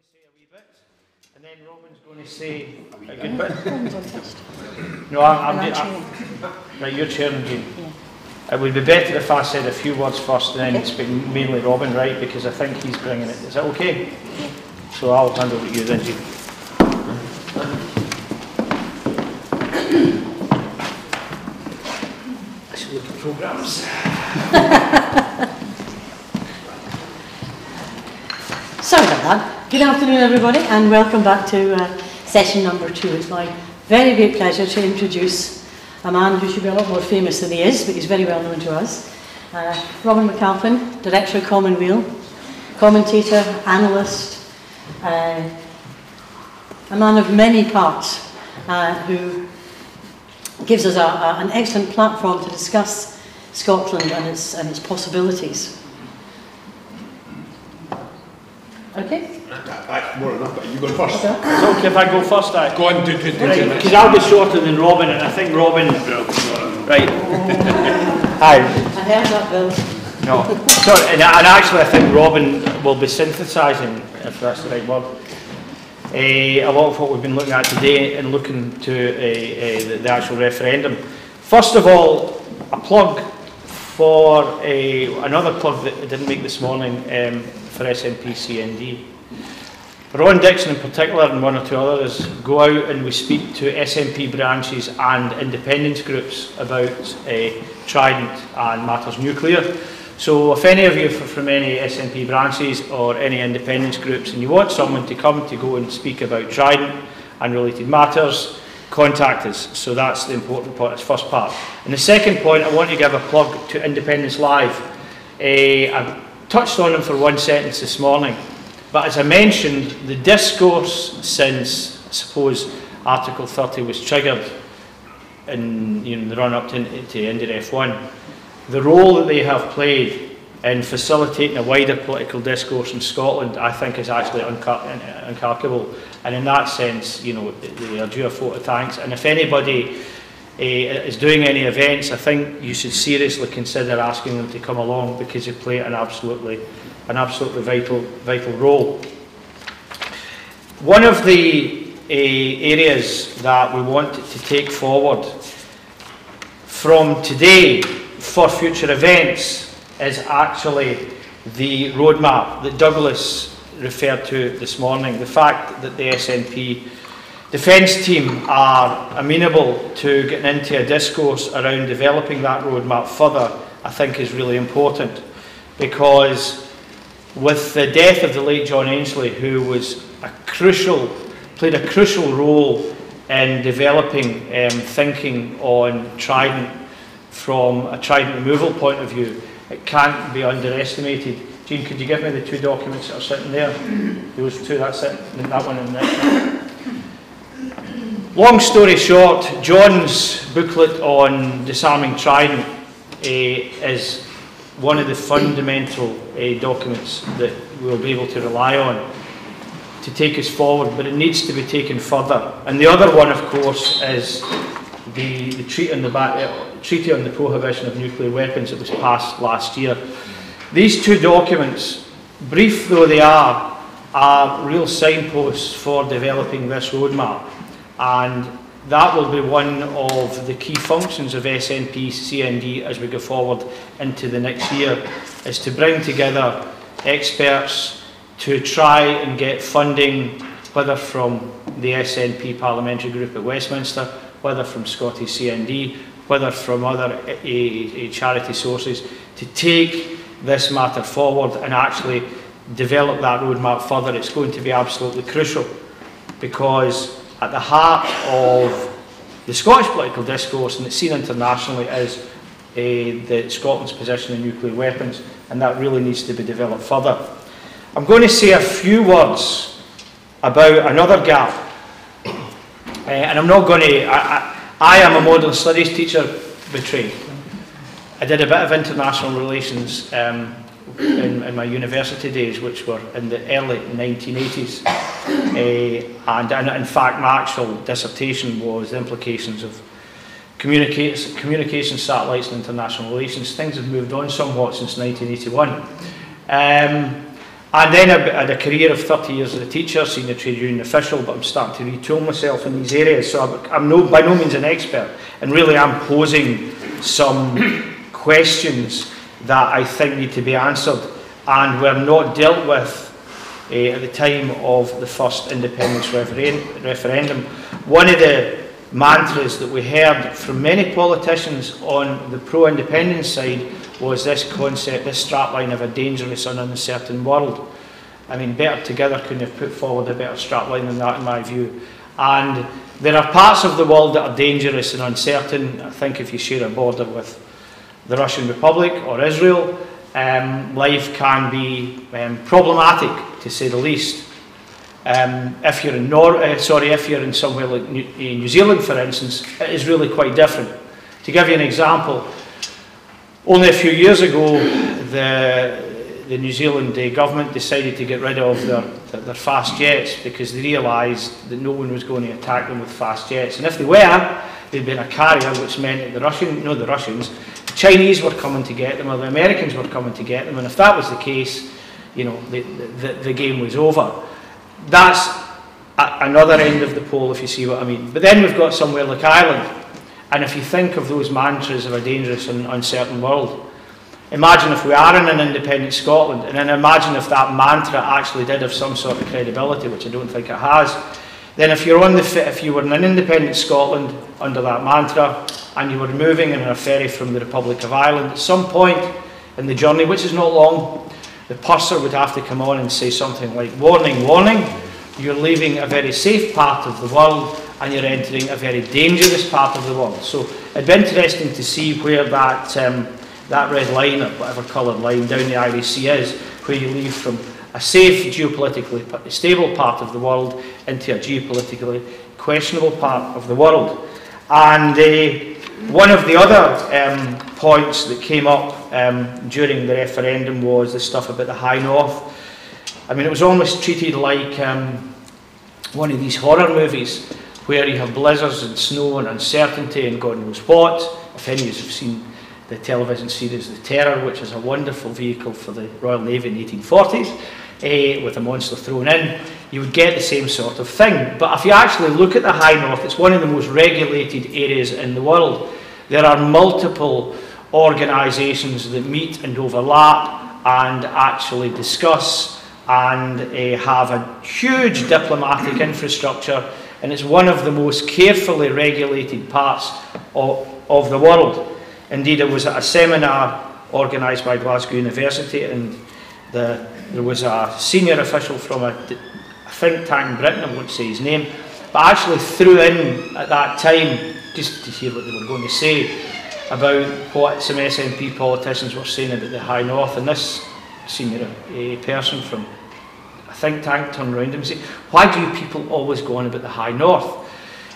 to say a wee bit, and then Robin's going to say a good bit. No, right, you're chairing, Jean. Yeah. It would be better if I said a few words first and then speak mainly Robin, right? Because I think he's bringing it. Is that okay? Yeah. So I'll hand over to you then, Jean. Let's look at programmes. Sorry about that. Good afternoon, everybody, and welcome back to session number 2. It's my very great pleasure to introduce a man who should be a lot more famous than he is, but he's very well known to us. Robin McAlpin, Director of Commonweal, commentator, analyst, a man of many parts who gives us an excellent platform to discuss Scotland and its possibilities. Okay? More than enough, but you go first. It's okay if I go first, Go on, do because I'll be shorter than Robin, and I think Robin... Right. Hi. I heard that, Bill. No. Sorry, and actually I think Robin will be synthesising, if that's the right word, a lot of what we've been looking at today and looking to the actual referendum. First of all, a plug for another plug that I didn't make this morning for SNP CND. Ron Dixon in particular and one or two others go out and we speak to SNP branches and independence groups about Trident and matters nuclear. So if any of you from any SNP branches or any independence groups and you want someone to come to go and speak about Trident and related matters, contact us. So that's the important part, it's first part. And the second point, I want to give a plug to Independence Live. I've touched on them for one sentence this morning, but as I mentioned, the discourse since, I suppose, Article 30 was triggered in the run-up to end of F1, the role that they have played in facilitating a wider political discourse in Scotland, I think, is actually incalculable. And in that sense, they are due a vote of thanks. And if anybody is doing any events, I think you should seriously consider asking them to come along because they play an absolutely vital role. One of the areas that we want to take forward from today for future events is actually the roadmap that Douglas referred to this morning. The fact that the SNP defence team are amenable to getting into a discourse around developing that roadmap further, I think is really important, because with the death of the late John Ainslie, who was played a crucial role in developing thinking on Trident from a Trident removal point of view, it can't be underestimated. Jean, could you give me the two documents that are sitting there? Those two, that's it, that one and the next one. Long story short, John's booklet on disarming Trident is one of the fundamental documents that we'll be able to rely on to take us forward, but it needs to be taken further. And the other one, of course, is the treaty on the prohibition of nuclear weapons that was passed last year. These two documents, brief though they are real signposts for developing this roadmap, and that will be one of the key functions of SNP CND as we go forward into the next year, is to bring together experts to try and get funding, whether from the SNP parliamentary group at Westminster, whether from Scottish CND, whether from other charity sources, to take this matter forward and actually develop that roadmap further. It's going to be absolutely crucial, because at the heart of the Scottish political discourse, and it's seen internationally, is Scotland's position in nuclear weapons, and that really needs to be developed further. I'm going to say a few words about another gap, and I'm not going to... I am a modern studies teacher by trade. I did a bit of international relations in my university days, which were in the early 1980s. And in fact, my actual dissertation was the implications of communication satellites and international relations. Things have moved on somewhat since 1981. And then I had a career of 30 years as a teacher, senior trade union official, but I'm starting to retool myself in these areas. So I'm by no means an expert, and really I'm posing some questions that I think need to be answered and were not dealt with at the time of the first independence referendum. One of the mantras that we heard from many politicians on the pro-independence side was this concept, this strapline of a dangerous and uncertain world. I mean, Better Together couldn't have put forward a better strapline than that in my view. And there are parts of the world that are dangerous and uncertain. I think if you share a border with the Russian Republic or Israel, life can be problematic, to say the least. If you're in somewhere like New Zealand, for instance, it is really quite different. To give you an example, only a few years ago, the New Zealand government decided to get rid of their fast jets because they realised that no one was going to attack them with fast jets. And if they were, they'd been a carrier, which meant that the Chinese were coming to get them, or the Americans were coming to get them. And if that was the case, you know, the game was over. That's another end of the pole, if you see what I mean. But then we've got somewhere like Ireland. And if you think of those mantras of a dangerous and uncertain world, imagine if we are in an independent Scotland, and then imagine if that mantra actually did have some sort of credibility, which I don't think it has. Then if you were in an independent Scotland under that mantra, and you were moving in a ferry from the Republic of Ireland, at some point in the journey, which is not long, the purser would have to come on and say something like, "Warning, warning, you're leaving a very safe part of the world and you're entering a very dangerous part of the world." So it'd be interesting to see where that red line, or whatever coloured line down the Irish Sea is, where you leave from a safe, geopolitically stable part of the world into a geopolitically questionable part of the world. And one of the other points that came up during the referendum was the stuff about the High North. I mean, it was almost treated like one of these horror movies where you have blizzards and snow and uncertainty and God knows what. If any of you have seen the television series The Terror, which is a wonderful vehicle for the Royal Navy in the 1840s, with a monster thrown in, you would get the same sort of thing. But if you actually look at the High North, it's one of the most regulated areas in the world. There are multiple organisations that meet and overlap and actually discuss and have a huge diplomatic infrastructure, and it's one of the most carefully regulated parts of the world. Indeed, it was at a seminar organised by Glasgow University, and there was a senior official from a think tank in Britain, I won't say his name, but actually threw in at that time, just to hear what they were going to say, about what some SNP politicians were saying about the High North. And this senior person from a think tank turned around and said, "Why do you people always go on about the High North?"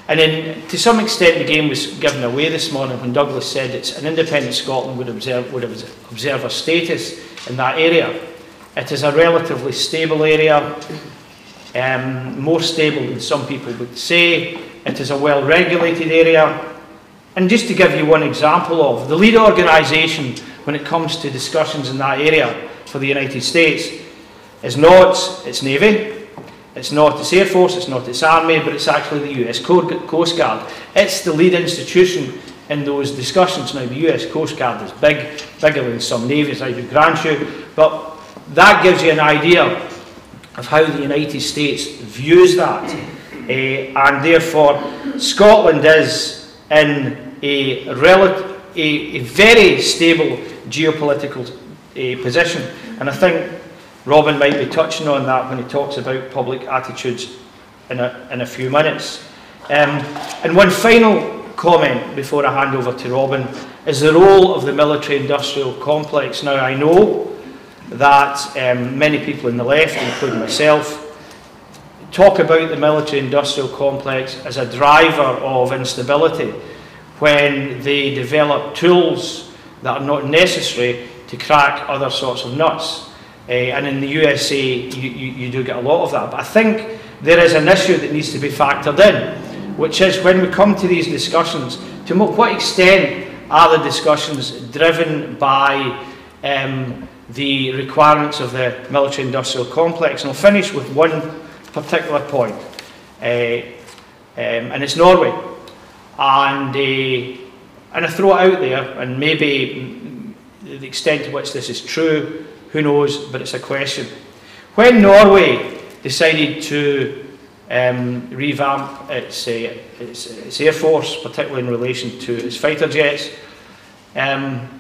And then, to some extent, the game was given away this morning when Douglas said it's an independent Scotland would have observer status in that area. It is a relatively stable area, more stable than some people would say. It is a well-regulated area. And just to give you one example of the lead organisation when it comes to discussions in that area for the United States is not its Navy, it's not its Air Force, it's not its Army, but it's actually the US Coast Guard. It's the lead institution in those discussions. Now, the US Coast Guard is bigger than some navies, I do grant you, but that gives you an idea of how the United States views that. And therefore, Scotland is in a very stable geopolitical position. And I think Robin might be touching on that when he talks about public attitudes in a few minutes. And one final comment before I hand over to Robin is the role of the military-industrial complex. Now, I know that many people in the left, including myself, talk about the military-industrial complex as a driver of instability when they develop tools that are not necessary to crack other sorts of nuts. And in the USA, you do get a lot of that. But I think there is an issue that needs to be factored in, which is when we come to these discussions, to what extent are the discussions driven by the requirements of the military-industrial complex. And I'll finish with one particular point, and it's Norway. And I throw it out there, and maybe the extent to which this is true, who knows, but it's a question. When Norway decided to revamp its Air Force, particularly in relation to its fighter jets,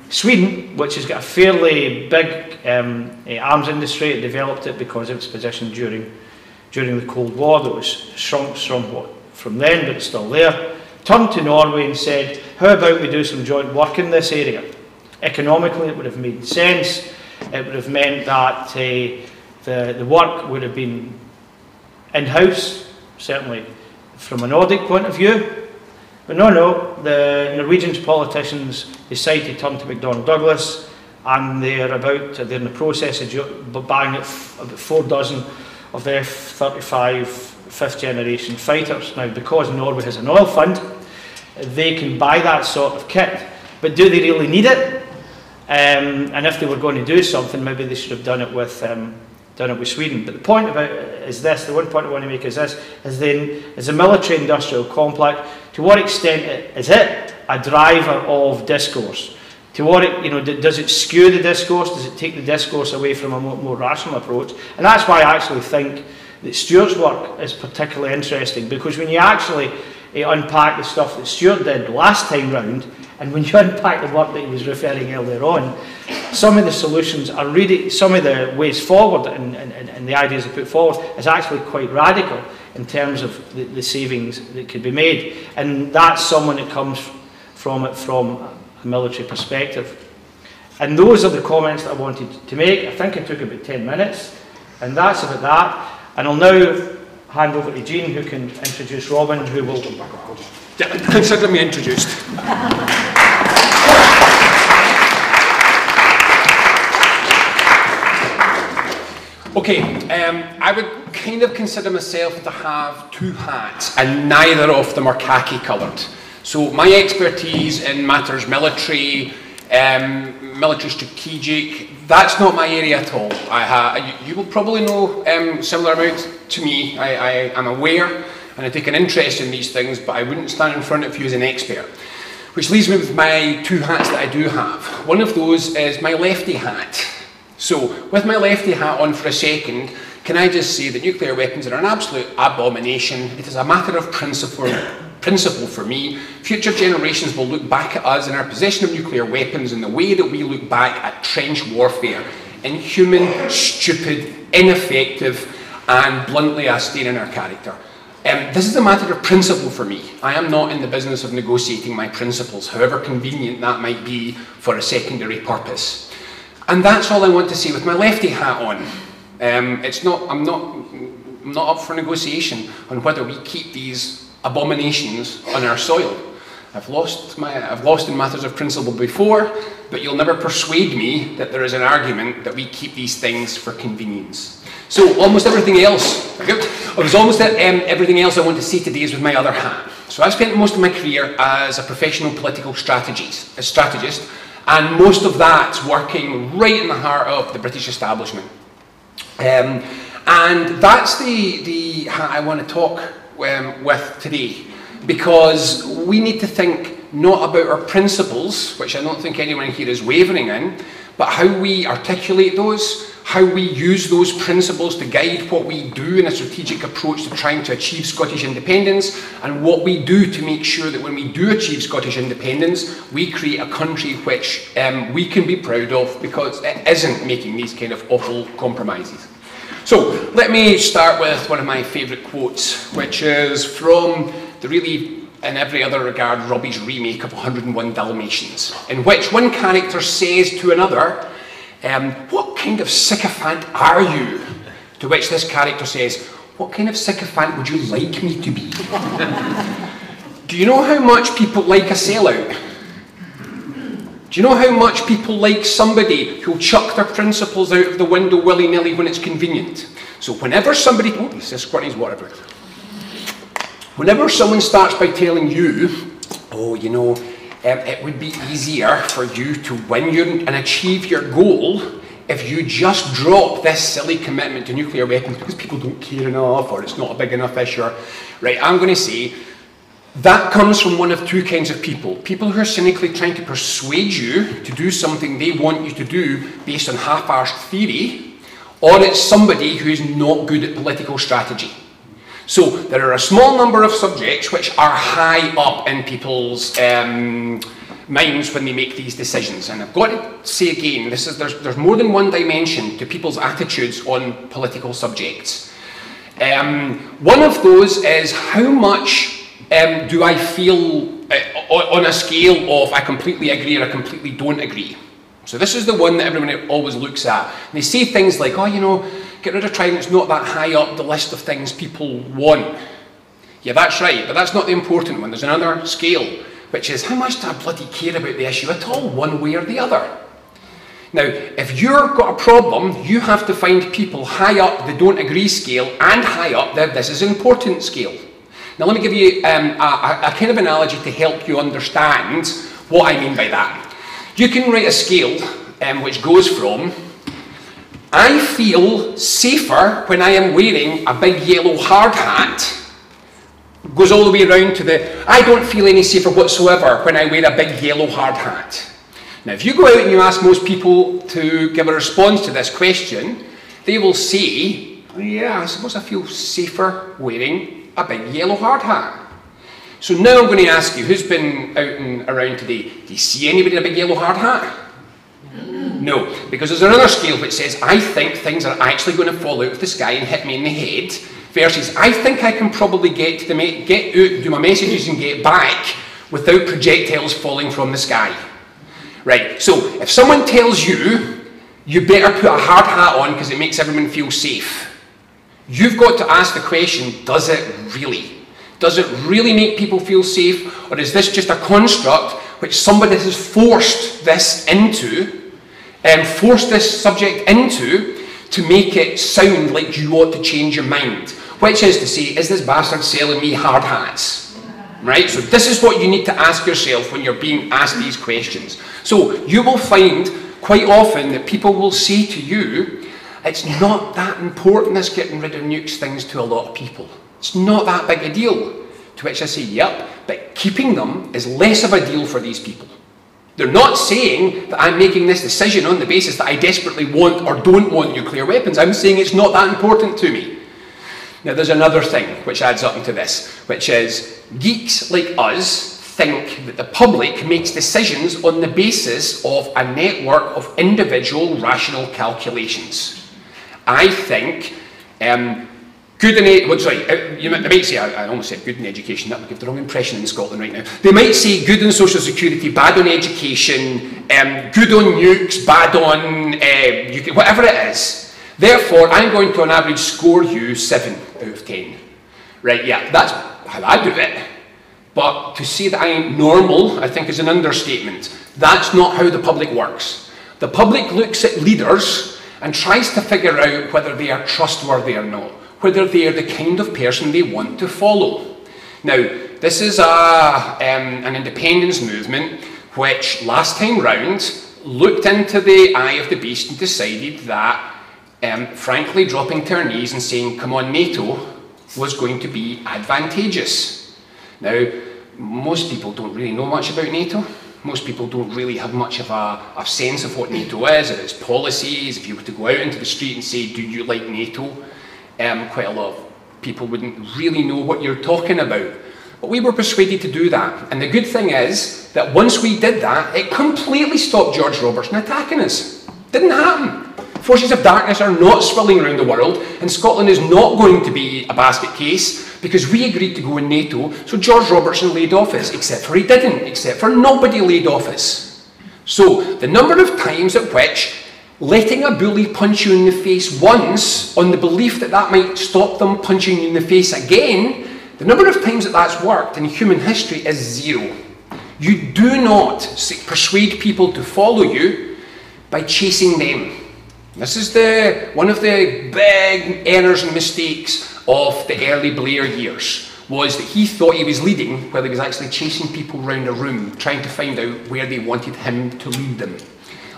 Sweden, which has got a fairly big arms industry, it developed it because of its position during the Cold War, that was shrunk somewhat from then, but it's still there, turned to Norway and said, how about we do some joint work in this area? Economically, it would have made sense. It would have meant that the work would have been in-house, certainly from a Nordic point of view. But no, the Norwegian politicians decide to turn to McDonnell Douglas, and they're in the process of buying about 4 dozen of the F-35 fifth generation fighters. Now, because Norway has an oil fund, they can buy that sort of kit, but do they really need it? And if they were going to do something, maybe they should have done it with Sweden. But the point about it is this: the one point I want to make is this: is the military-industrial complex, to what extent is it a driver of discourse? To what does it skew the discourse? Does it take the discourse away from a more rational approach? And that's why I actually think that Stuart's work is particularly interesting, because when you actually unpack the stuff that Stuart did last time round, and when you unpack the work that he was referring earlier on, some of the solutions are really, some of the ways forward and the ideas he put forward is actually quite radical in terms of the savings that could be made. And that's someone that comes from it from a military perspective. And those are the comments that I wanted to make. I think it took about 10 minutes, and that's about that. And I'll now hand over to Jean, who can introduce Robin, who will... Consider me introduced. Okay, I would kind of consider myself to have 2 hats, and neither of them are khaki coloured. So my expertise in matters military, military strategic, that's not my area at all. You will probably know similar amounts to me. I am aware and I take an interest in these things, but I wouldn't stand in front of you as an expert. Which leaves me with my 2 hats that I do have. One of those is my lefty hat. So, with my lefty hat on for a second, can I just say that nuclear weapons are an absolute abomination. It is a matter of principle for me. Future generations will look back at us and our possession of nuclear weapons in the way that we look back at trench warfare. Inhuman, stupid, ineffective, and bluntly a stain in our character. This is a matter of principle for me. I am not in the business of negotiating my principles, however convenient that might be for a secondary purpose. And that's all I want to say with my lefty hat on. I'm not up for negotiation on whether we keep these abominations on our soil. I've lost in matters of principle before, but you'll never persuade me that there is an argument that we keep these things for convenience. So almost everything else, everything else I want to say today is with my other hat. So I've spent most of my career as a professional political strategist, and most of that working right in the heart of the British establishment. And that's the hat I want to talk with today, because we need to think not about our principles, which I don't think anyone here is wavering in, but how we articulate those, how we use those principles to guide what we do in a strategic approach to trying to achieve Scottish independence, and what we do to make sure that when we do achieve Scottish independence, we create a country which we can be proud of, because it isn't making these kind of awful compromises. So let me start with one of my favourite quotes, which is from the really, in every other regard, rubbish remake of 101 Dalmatians, in which one character says to another, what kind of sycophant are you? To which this character says, what kind of sycophant would you like me to be? Do you know how much people like a sellout? Do you know how much people like somebody who'll chuck their principles out of the window willy-nilly when it's convenient? So whenever somebody, oh, he's just squirting his water. Whenever someone starts by telling you, oh, you know, it would be easier for you to win and achieve your goal if you just drop this silly commitment to nuclear weapons because people don't care enough or it's not a big enough issue, right, I'm going to say that comes from one of two kinds of people. People who are cynically trying to persuade you to do something they want you to do based on half-arsed theory, or it's somebody who is not good at political strategy. So there are a small number of subjects which are high up in people's minds when they make these decisions. And I've got to say again, there's more than one dimension to people's attitudes on political subjects. One of those is how much do I feel on a scale of I completely agree or I completely don't agree. So this is the one that everyone always looks at. And they say things like, oh, you know, get rid of Trident, it's not that high up the list of things people want. Yeah, that's right, but that's not the important one. There's another scale, which is how much do I bloody care about the issue at all, one way or the other? Now, if you've got a problem, you have to find people high up the don't agree scale and high up the this is important scale. Now, let me give you a kind of analogy to help you understand what I mean by that. You can write a scale which goes from I feel safer when I am wearing a big yellow hard hat, goes all the way around to the I don't feel any safer whatsoever when I wear a big yellow hard hat. Now, if you go out and you ask most people to give a response to this question, they will say, oh, yeah, I suppose I feel safer wearing a big yellow hard hat. So now I'm going to ask you, who's been out and around today? Do you see anybody in a big yellow hard hat? No, because there's another scale which says, I think things are actually going to fall out of the sky and hit me in the head, versus I think I can probably get out, do my messages and get back without projectiles falling from the sky. Right, so if someone tells you, you better put a hard hat on because it makes everyone feel safe, you've got to ask the question, does it really? Does it really make people feel safe, or is this just a construct which somebody has forced this into, forced this subject into, to make it sound like you ought to change your mind? Which is to say, is this bastard selling me hard hats? Right? So this is what you need to ask yourself when you're being asked these questions. So you will find quite often that people will say to you, it's not that important this getting rid of nukes things to a lot of people. It's not that big a deal. To which I say, yep, but keeping them is less of a deal for these people. They're not saying that I'm making this decision on the basis that I desperately want or don't want nuclear weapons. I'm saying it's not that important to me. Now, there's another thing which adds up into this, which is geeks like us think that the public makes decisions on the basis of a network of individual rational calculations. I think they might say, I almost said good in education, that would give the wrong impression in Scotland right now. They might say good on social security, bad on education, good on nukes, bad on whatever it is. Therefore, I'm going to on average score you 7 out of 10. Right, yeah, that's how I do it. But to say that I ain't normal, I think is an understatement. That's not how the public works. The public looks at leaders and tries to figure out whether they are trustworthy or not, whether they are the kind of person they want to follow. Now, this is an independence movement which last time round looked into the eye of the beast and decided that frankly dropping to our knees and saying, come on NATO, was going to be advantageous. Now, most people don't really know much about NATO. Most people don't really have much of a sense of what NATO is, or its policies. If you were to go out into the street and say, do you like NATO? Quite a lot of people wouldn't really know what you're talking about. But we were persuaded to do that. And the good thing is that once we did that, it completely stopped George Robertson attacking us. Didn't happen. Forces of darkness are not swirling around the world, and Scotland is not going to be a basket case because we agreed to go in NATO, so George Robertson laid office, except for he didn't, except for nobody laid office. So the number of times at which letting a bully punch you in the face once on the belief that that might stop them punching you in the face again, the number of times that that's worked in human history is 0. You do not persuade people to follow you by chasing them. This is one of the big errors and mistakes of the early Blair years, was that he thought he was leading while he was actually chasing people around a room, trying to find out where they wanted him to lead them.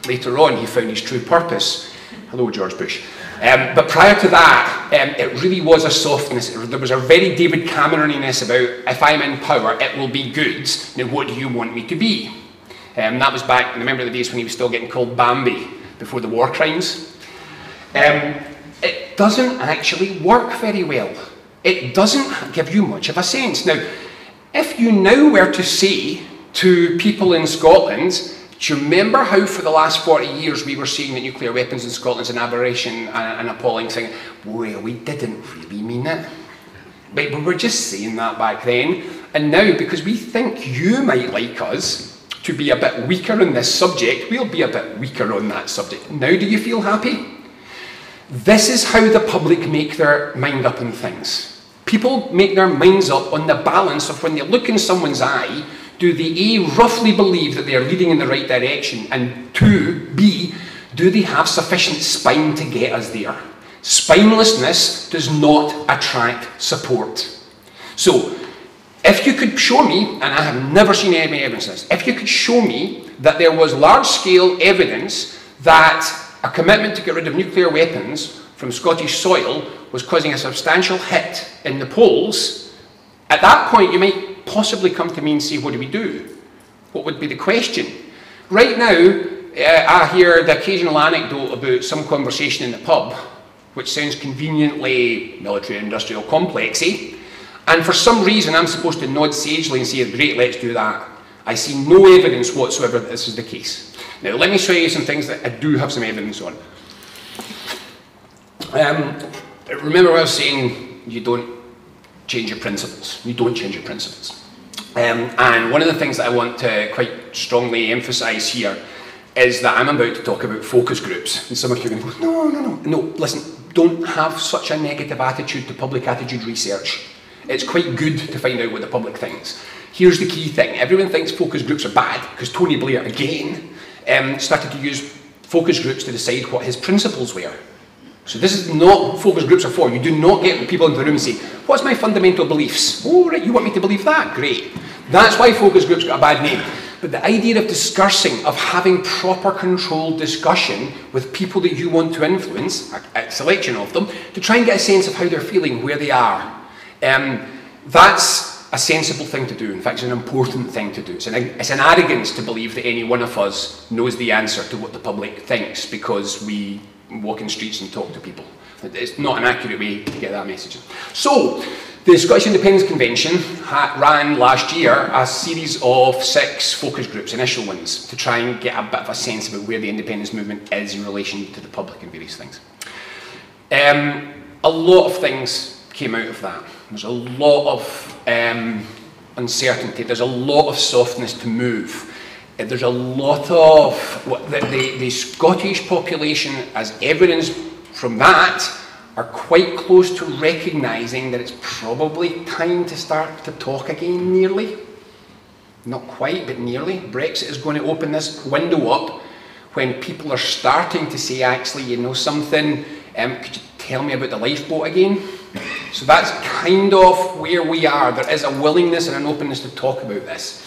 Later on, he found his true purpose Hello, George Bush. But prior to that, it really was a softness. There was a very David Cameroniness about, if I'm in power, it will be good. Now, what do you want me to be? That was back, I remember the days when he was still getting called Bambi, before the war crimes. It doesn't actually work very well. It doesn't give you much of a sense. Now, if you now were to say to people in Scotland, do you remember how for the last 40 years we were saying that nuclear weapons in Scotland is an aberration and an appalling thing? Well, we didn't really mean it. But we were just saying that back then. And now, because we think you might like us to be a bit weaker on this subject, we'll be a bit weaker on that subject. Now do you feel happy? This is how the public make their mind up on things. People make their minds up on the balance of when they look in someone's eye, do they A, roughly believe that they are leading in the right direction, and 2, B, do they have sufficient spine to get us there? Spinelessness does not attract support. So, if you could show me, and I have never seen any evidence of this, if you could show me that there was large-scale evidence that a commitment to get rid of nuclear weapons from Scottish soil was causing a substantial hit in the polls, at that point you might possibly come to me and say, what do we do? What would be the question? Right now, I hear the occasional anecdote about some conversation in the pub, which sounds conveniently military-industrial complexy, and for some reason I'm supposed to nod sagely and say, great, let's do that. I see no evidence whatsoever that this is the case. Now, let me show you some things that I do have some evidence on. Remember what I was saying, you don't change your principles. You don't change your principles. And one of the things that I want to quite strongly emphasise here is that I'm about to talk about focus groups. And some of you are going to go, no, listen, don't have such a negative attitude to public attitude research. It's quite good to find out what the public thinks. Here's the key thing. Everyone thinks focus groups are bad because Tony Blair, again, started to use focus groups to decide what his principles were. So this is not what focus groups are for. You do not get people into the room and say, what's my fundamental beliefs? Oh, right, you want me to believe that? Great. That's why focus groups got a bad name. But the idea of discussing, of having proper controlled discussion with people that you want to influence, a selection of them, to try and get a sense of how they're feeling, where they are, that's a sensible thing to do. In fact, it's an important thing to do. It's an arrogance to believe that any one of us knows the answer to what the public thinks because we walk in streets and talk to people. It's not an accurate way to get that message. So, the Scottish Independence Convention ran last year a series of 6 focus groups, initial ones, to try and get a bit of a sense about where the independence movement is in relation to the public and various things. A lot of things came out of that. There's a lot of uncertainty, there's a lot of softness to move. There's a lot of, the Scottish population, as evidence from that, are quite close to recognising that it's probably time to start to talk again, nearly. Not quite, but nearly. Brexit is going to open this window up when people are starting to say, actually, you know something, could you tell me about the lifeboat again? So that's kind of where we are. There is a willingness and an openness to talk about this.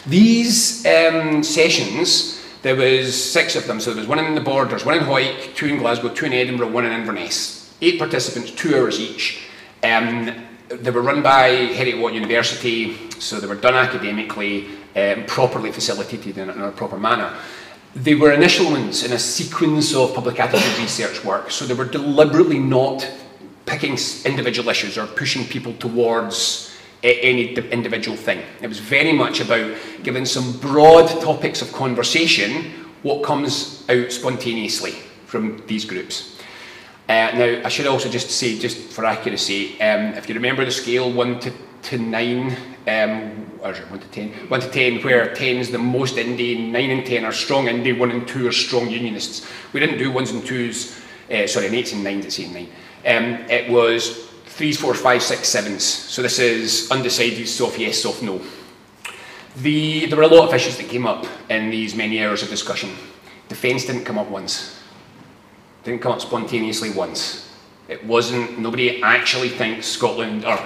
These sessions, there was 6 of them, so there was one in the Borders, one in Hawick, 2 in Glasgow, 2 in Edinburgh, 1 in Inverness. 8 participants, 2 hours each. They were run by Heriot-Watt University, so they were done academically, properly facilitated in a proper manner. They were initial ones in a sequence of public attitude research work, so they were deliberately not picking individual issues or pushing people towards any individual thing. It was very much about giving some broad topics of conversation, what comes out spontaneously from these groups. Now, I should also just say, just for accuracy, if you remember the scale 1 to 9, or is it 1 to 10? 1 to 10, where 10 is the most indie, 9 and 10 are strong indie, 1 and 2 are strong unionists. We didn't do 1s and 2s, sorry, and 8s and 9s, it's 8 and 9. It was 3s, 4s, 5s, 6s, 7s. So this is undecided, soft yes, soft no. There were a lot of issues that came up in these many hours of discussion. Defence didn't come up once. Didn't come up spontaneously once. It wasn't, nobody actually thinks Scotland, or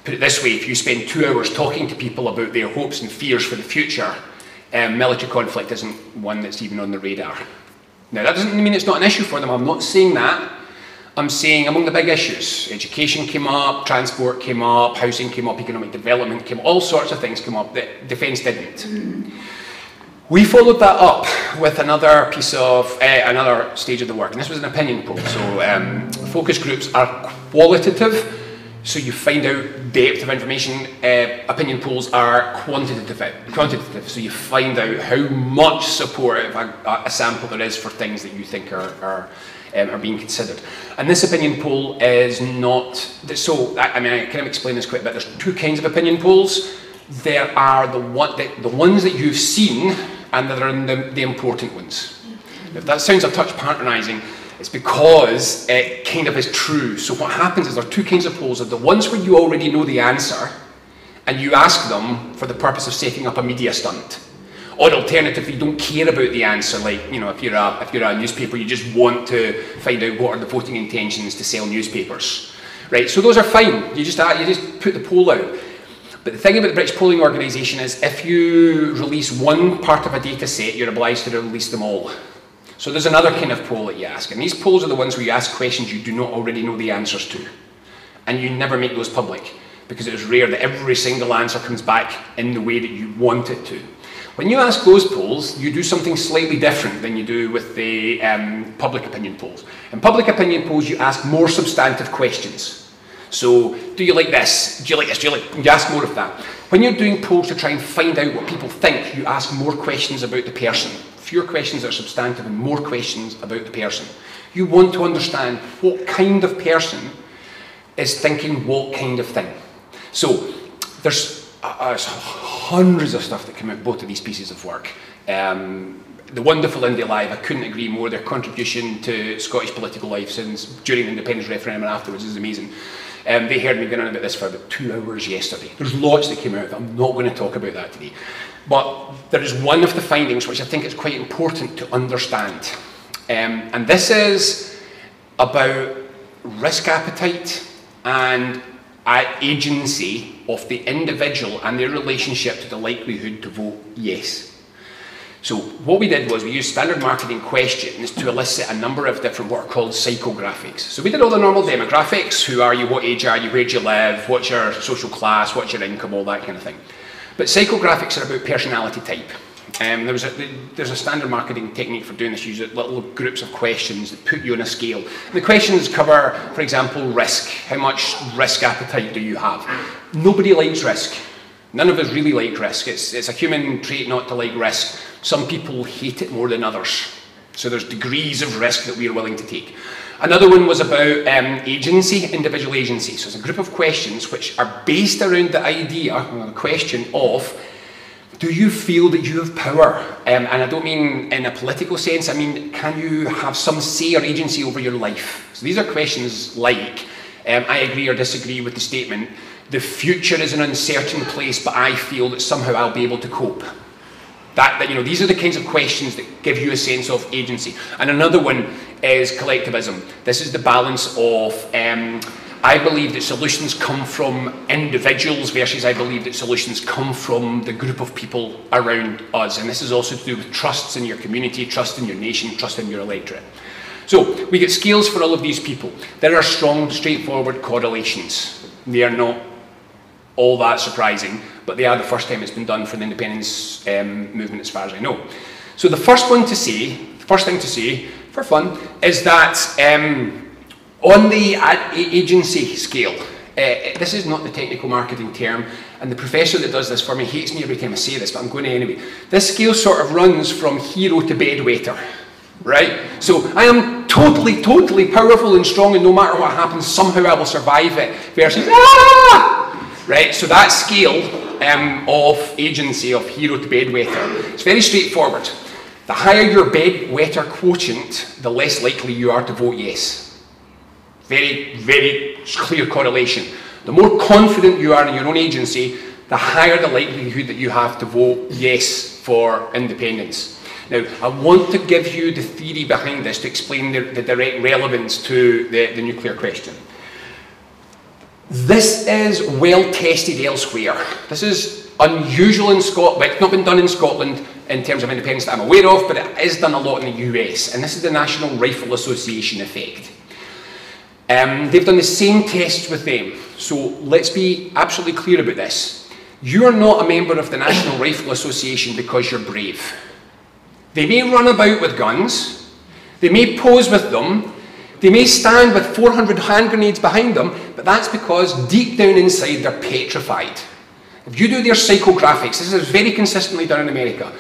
put it this way, if you spend 2 hours talking to people about their hopes and fears for the future, military conflict isn't one that's even on the radar. Now, that doesn't mean it's not an issue for them. I'm not saying that. I'm saying among the big issues, education came up, transport came up, housing came up, economic development came up, all sorts of things came up that defence didn't. We followed that up with another piece of, another stage of the work, and this was an opinion poll. So focus groups are qualitative, so you find out depth of information. Opinion polls are quantitative, so you find out how much support of a sample there is for things that you think are being considered. And this opinion poll is not, so I mean, I kind of explain this quite a bit. There's two kinds of opinion polls. There are the ones that you've seen, and there are the important ones. If that sounds a touch patronising, it's because it kind of is true. So what happens is there are two kinds of polls. There are the ones where you already know the answer, and you ask them for the purpose of setting up a media stunt. Or alternatively, you don't care about the answer, like, you know, if you're a newspaper, you just want to find out what are the voting intentions to sell newspapers. Right, so those are fine. You just put the poll out. But the thing about the British Polling Organisation is if you release one part of a data set, you're obliged to release them all. So there's another kind of poll that you ask, and these polls are the ones where you ask questions you do not already know the answers to. And you never make those public, because it is rare that every single answer comes back in the way that you want it to. When you ask those polls, you do something slightly different than you do with the public opinion polls. In public opinion polls, you ask more substantive questions. So, do you like this? Do you like this? Do you like? You ask more of that. When you're doing polls to try and find out what people think, you ask more questions about the person. Fewer questions that are substantive and more questions about the person. You want to understand what kind of person is thinking what kind of thing. So, there's hundreds of stuff that come out both of these pieces of work. The wonderful India Live, I couldn't agree more. Their contribution to Scottish political life since during the independence referendum and afterwards is amazing. They heard me going on about this for about 2 hours yesterday. There's lots that came out. I'm not going to talk about that today. But there is one of the findings which I think is quite important to understand. And this is about risk appetite and agency of the individual and their relationship to the likelihood to vote yes. So what we did was we used standard marketing questions to elicit a number of different what are called psychographics. So we did all the normal demographics: who are you, what age are you, where do you live, what's your social class, what's your income, all that kind of thing. But psychographics are about personality type. There's a standard marketing technique for doing this. You use little groups of questions that put you on a scale. And the questions cover, for example, risk. How much risk appetite do you have? Nobody likes risk. None of us really like risk. It's a human trait not to like risk. Some people hate it more than others. So there's degrees of risk that we are willing to take. Another one was about agency, individual agency. So it's a group of questions which are based around the idea, or the question of, do you feel that you have power? And I don't mean in a political sense, I mean, can you have some say or agency over your life? So these are questions like, I agree or disagree with the statement, the future is an uncertain place, but I feel that somehow I'll be able to cope. You know, these are the kinds of questions that give you a sense of agency. And another one is collectivism. This is the balance of, I believe that solutions come from individuals versus I believe that solutions come from the group of people around us. And this is also to do with trusts in your community, trust in your nation, trust in your electorate. So we get scales for all of these people. There are strong, straightforward correlations. They are not all that surprising, but they are the first time it's been done for the independence movement as far as I know. So the first thing to say, for fun, is that on the agency scale, this is not the technical marketing term, and the professor that does this for me hates me every time I say this, but I'm going to anyway. This scale sort of runs from hero to bedwetter, right? So I am totally, totally powerful and strong, and no matter what happens, somehow I will survive it, versus, right? So that scale of agency, of hero to bedwetter, it's very straightforward. The higher your bedwetter quotient, the less likely you are to vote yes. Very, very clear correlation. The more confident you are in your own agency, the higher the likelihood that you have to vote yes for independence. Now, I want to give you the theory behind this to explain the direct relevance to the nuclear question. This is well tested elsewhere. This is unusual in Scotland. Well, it's not been done in Scotland in terms of independence that I'm aware of, but it is done a lot in the US, and this is the National Rifle Association effect. They've done the same tests with them, so let's be absolutely clear about this. You're not a member of the National Rifle Association because you're brave. They may run about with guns, they may pose with them, they may stand with 400 hand grenades behind them, but that's because deep down inside they're petrified. If you do their psychographics, this is very consistently done in America,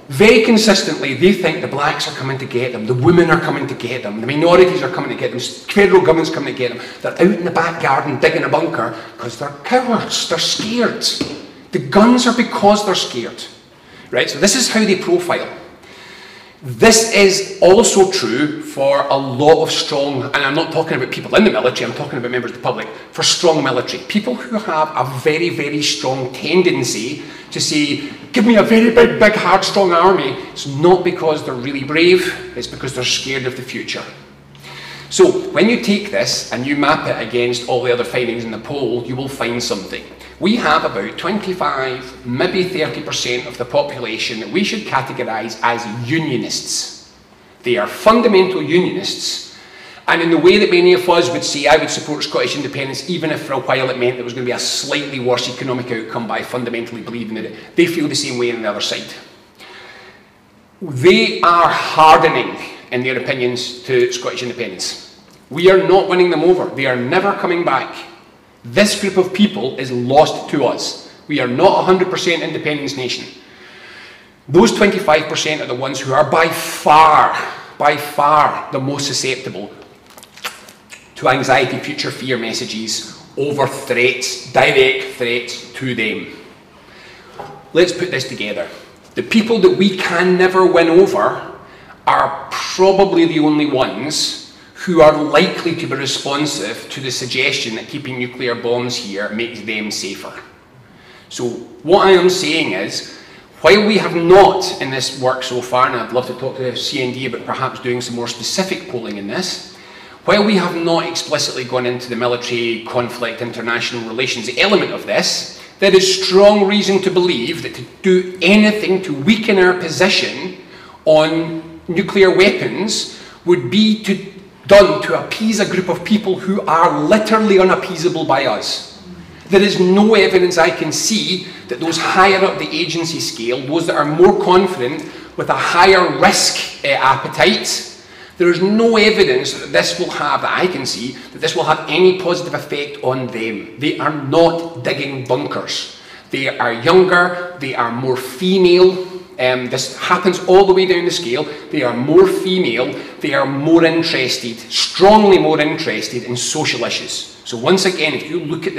very consistently they think the blacks are coming to get them, the women are coming to get them, the minorities are coming to get them, federal government's coming to get them. They're out in the back garden digging a bunker because they're cowards, they're scared. The guns are because they're scared. Right, so this is how they profile. This is also true for a lot of strong, and I'm not talking about people in the military, I'm talking about members of the public, for strong military. People who have a very, very strong tendency to say, give me a very big, hard, strong army. It's not because they're really brave, it's because they're scared of the future. So when you take this and you map it against all the other findings in the poll, you will find something. We have about 25, maybe 30% of the population that we should categorise as unionists. They are fundamental unionists, and in the way that many of us would say, I would support Scottish independence even if for a while it meant there was going to be a slightly worse economic outcome by fundamentally believing in it. They feel the same way on the other side. They are hardening in their opinions to Scottish independence. We are not winning them over. They are never coming back. This group of people is lost to us. We are not a 100% independence nation. Those 25% are the ones who are by far the most susceptible to anxiety, future fear messages over threats, direct threats to them. Let's put this together. The people that we can never win over are probably the only ones who are likely to be responsive to the suggestion that keeping nuclear bombs here makes them safer. So what I am saying is, while we have not in this work so far, and I'd love to talk to CND about perhaps doing some more specific polling in this, while we have not explicitly gone into the military conflict, international relations element of this, there is strong reason to believe that to do anything to weaken our position on nuclear weapons would be done to appease a group of people who are literally unappeasable by us. There is no evidence I can see that those higher up the agency scale, those that are more confident with a higher risk appetite, there is no evidence that this will have, that I can see, that this will have any positive effect on them. They are not digging bunkers. They are younger, they are more female. This happens all the way down the scale. They are more female, they are more interested, strongly more interested in social issues. So once again, if you look at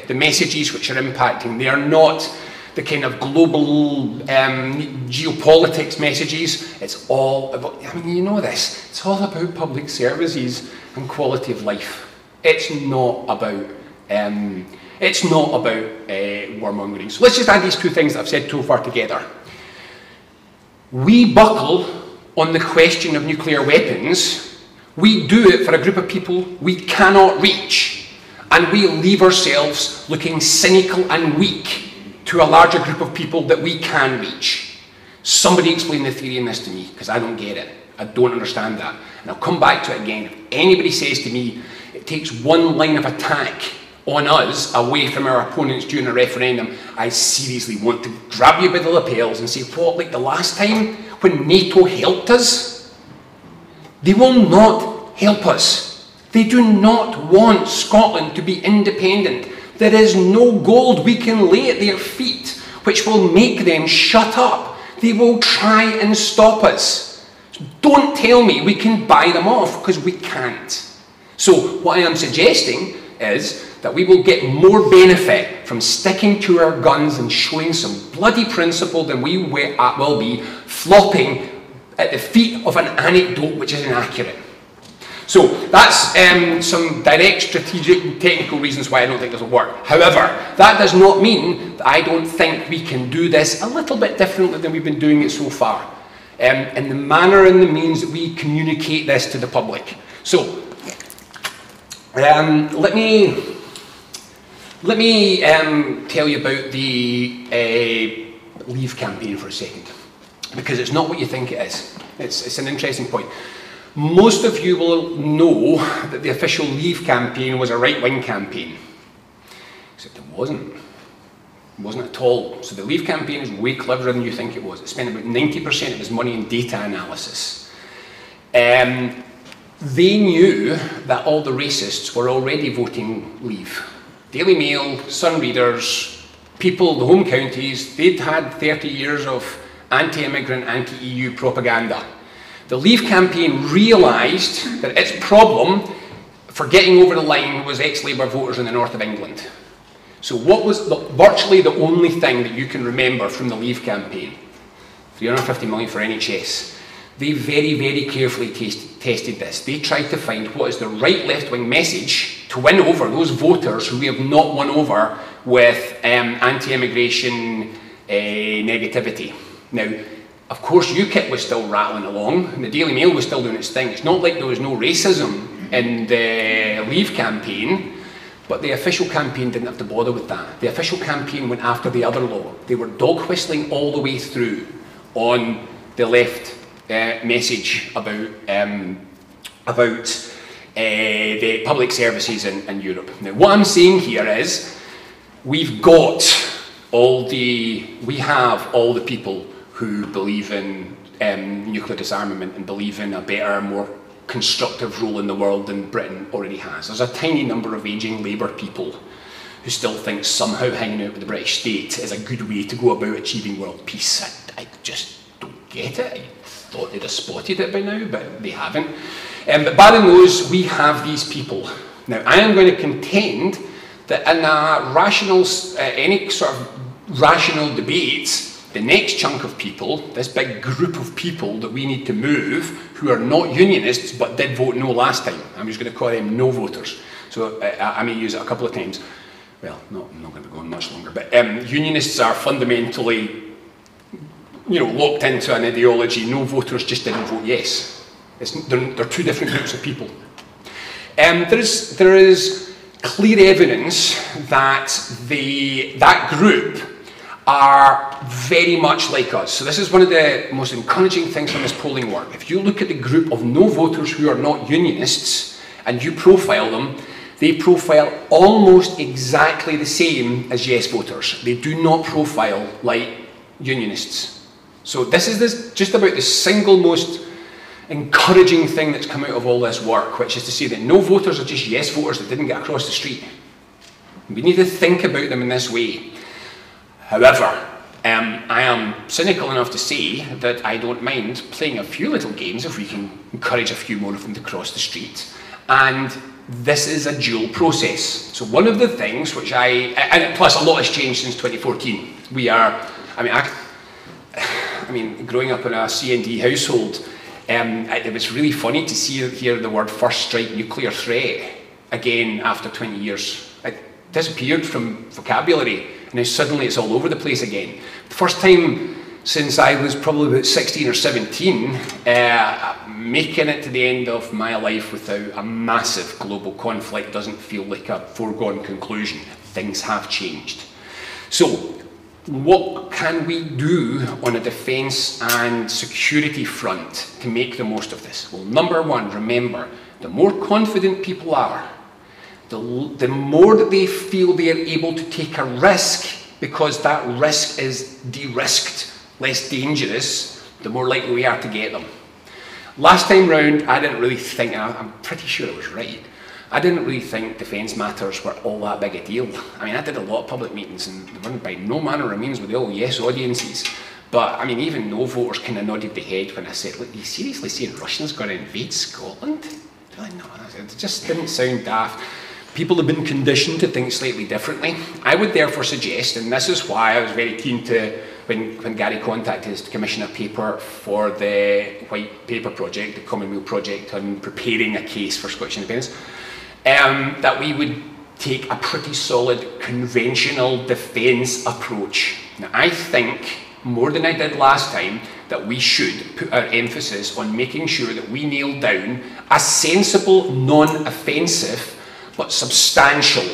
the messages which are impacting, they are not the kind of global geopolitics messages. It's all about, I mean, you know this, it's all about public services and quality of life. It's not about warmongering. So let's just add these two things that I've said so far together. We buckle on the question of nuclear weapons. We do it for a group of people we cannot reach, and we leave ourselves looking cynical and weak to a larger group of people that we can reach. Somebody explain the theory in this to me, because I don't get it. I don't understand that. And I'll come back to it again. If anybody says to me, it takes one line of attack on us away from our opponents during a referendum, I seriously want to grab you by the lapels and say, what, like the last time when NATO helped us? They will not help us. They do not want Scotland to be independent. There is no gold we can lay at their feet which will make them shut up. They will try and stop us. Don't tell me we can buy them off, because we can't. So what I am suggesting is that we will get more benefit from sticking to our guns and showing some bloody principle than we will be flopping at the feet of an anecdote which is inaccurate. So that's some direct strategic and technical reasons why I don't think this will work. However, that does not mean that I don't think we can do this a little bit differently than we've been doing it so far, in the manner and the means that we communicate this to the public. So let me Let me tell you about the Leave campaign for a second, because it's not what you think it is. It's an interesting point. Most of you will know that the official Leave campaign was a right-wing campaign, except it wasn't. It wasn't at all. So the Leave campaign is way cleverer than you think it was. It spent about 90% of its money in data analysis. They knew that all the racists were already voting Leave. Daily Mail, Sun readers, people, the home counties, they'd had 30 years of anti-immigrant, anti-EU propaganda. The Leave campaign realised that its problem for getting over the line was ex-Labour voters in the north of England. So what was virtually the only thing that you can remember from the Leave campaign? 350 million for NHS. They very, very carefully tested this. They tried to find what is the right left-wing message to win over those voters who we have not won over with anti-immigration negativity. Now, of course, UKIP was still rattling along, and the Daily Mail was still doing its thing. It's not like there was no racism in the Leave campaign, but the official campaign didn't have to bother with that. The official campaign went after the other law. They were dog whistling all the way through on the left message about the public services in Europe. Now, what I'm saying here is we have all the people who believe in nuclear disarmament and believe in a better, more constructive role in the world than Britain already has. There's a tiny number of ageing Labour people who still think somehow hanging out with the British state is a good way to go about achieving world peace. I just don't get it. I thought they'd have spotted it by now, but they haven't. But barring those, we have these people. Now, I am going to contend that in a rational, any sort of rational debate, the next chunk of people, this big group of people that we need to move, who are not unionists but did vote no last time, I'm just going to call them no voters. So I may use it a couple of times. Well, no, I'm not going to go on much longer, but unionists are fundamentally, locked into an ideology. No voters just didn't vote yes. They're two different groups of people. There is clear evidence that that group are very much like us. So this is one of the most encouraging things from this polling work. If you look at the group of no voters who are not unionists and you profile them, they profile almost exactly the same as yes voters. They do not profile like unionists. So this is just about the single most encouraging thing that's come out of all this work, which is to say that no voters are just yes voters that didn't get across the street. We need to think about them in this way. However, I am cynical enough to say that I don't mind playing a few little games if we can encourage a few more of them to cross the street. And this is a dual process. So one of the things which and plus a lot has changed since 2014. Growing up in a CND household, it was really funny to hear the word first strike nuclear threat again after 20 years. It disappeared from vocabulary. And now suddenly it's all over the place again. The first time since I was probably about 16 or 17, making it to the end of my life without a massive global conflict doesn't feel like a foregone conclusion. Things have changed. So, what can we do on a defence and security front to make the most of this? Well, number one, remember, the more confident people are, the more that they feel they are able to take a risk, because that risk is de-risked, less dangerous, the more likely we are to get them. Last time round, I didn't really think, and I'm pretty sure I was right, I didn't really think defence matters were all that big a deal. I did a lot of public meetings, and they weren't by no manner of means with all yes audiences. But, even no voters kind of nodded their head when I said, look, are you seriously saying Russians going to invade Scotland? No, it just didn't sound daft. People have been conditioned to think slightly differently. I would therefore suggest, and this is why I was very keen to, when Gary contacted us to commission a paper for the White Paper Project, the Commonweal Project on preparing a case for Scottish independence, that we would take a pretty solid conventional defence approach. Now, I think, more than I did last time, that we should put our emphasis on making sure that we nail down a sensible, non-offensive, but substantial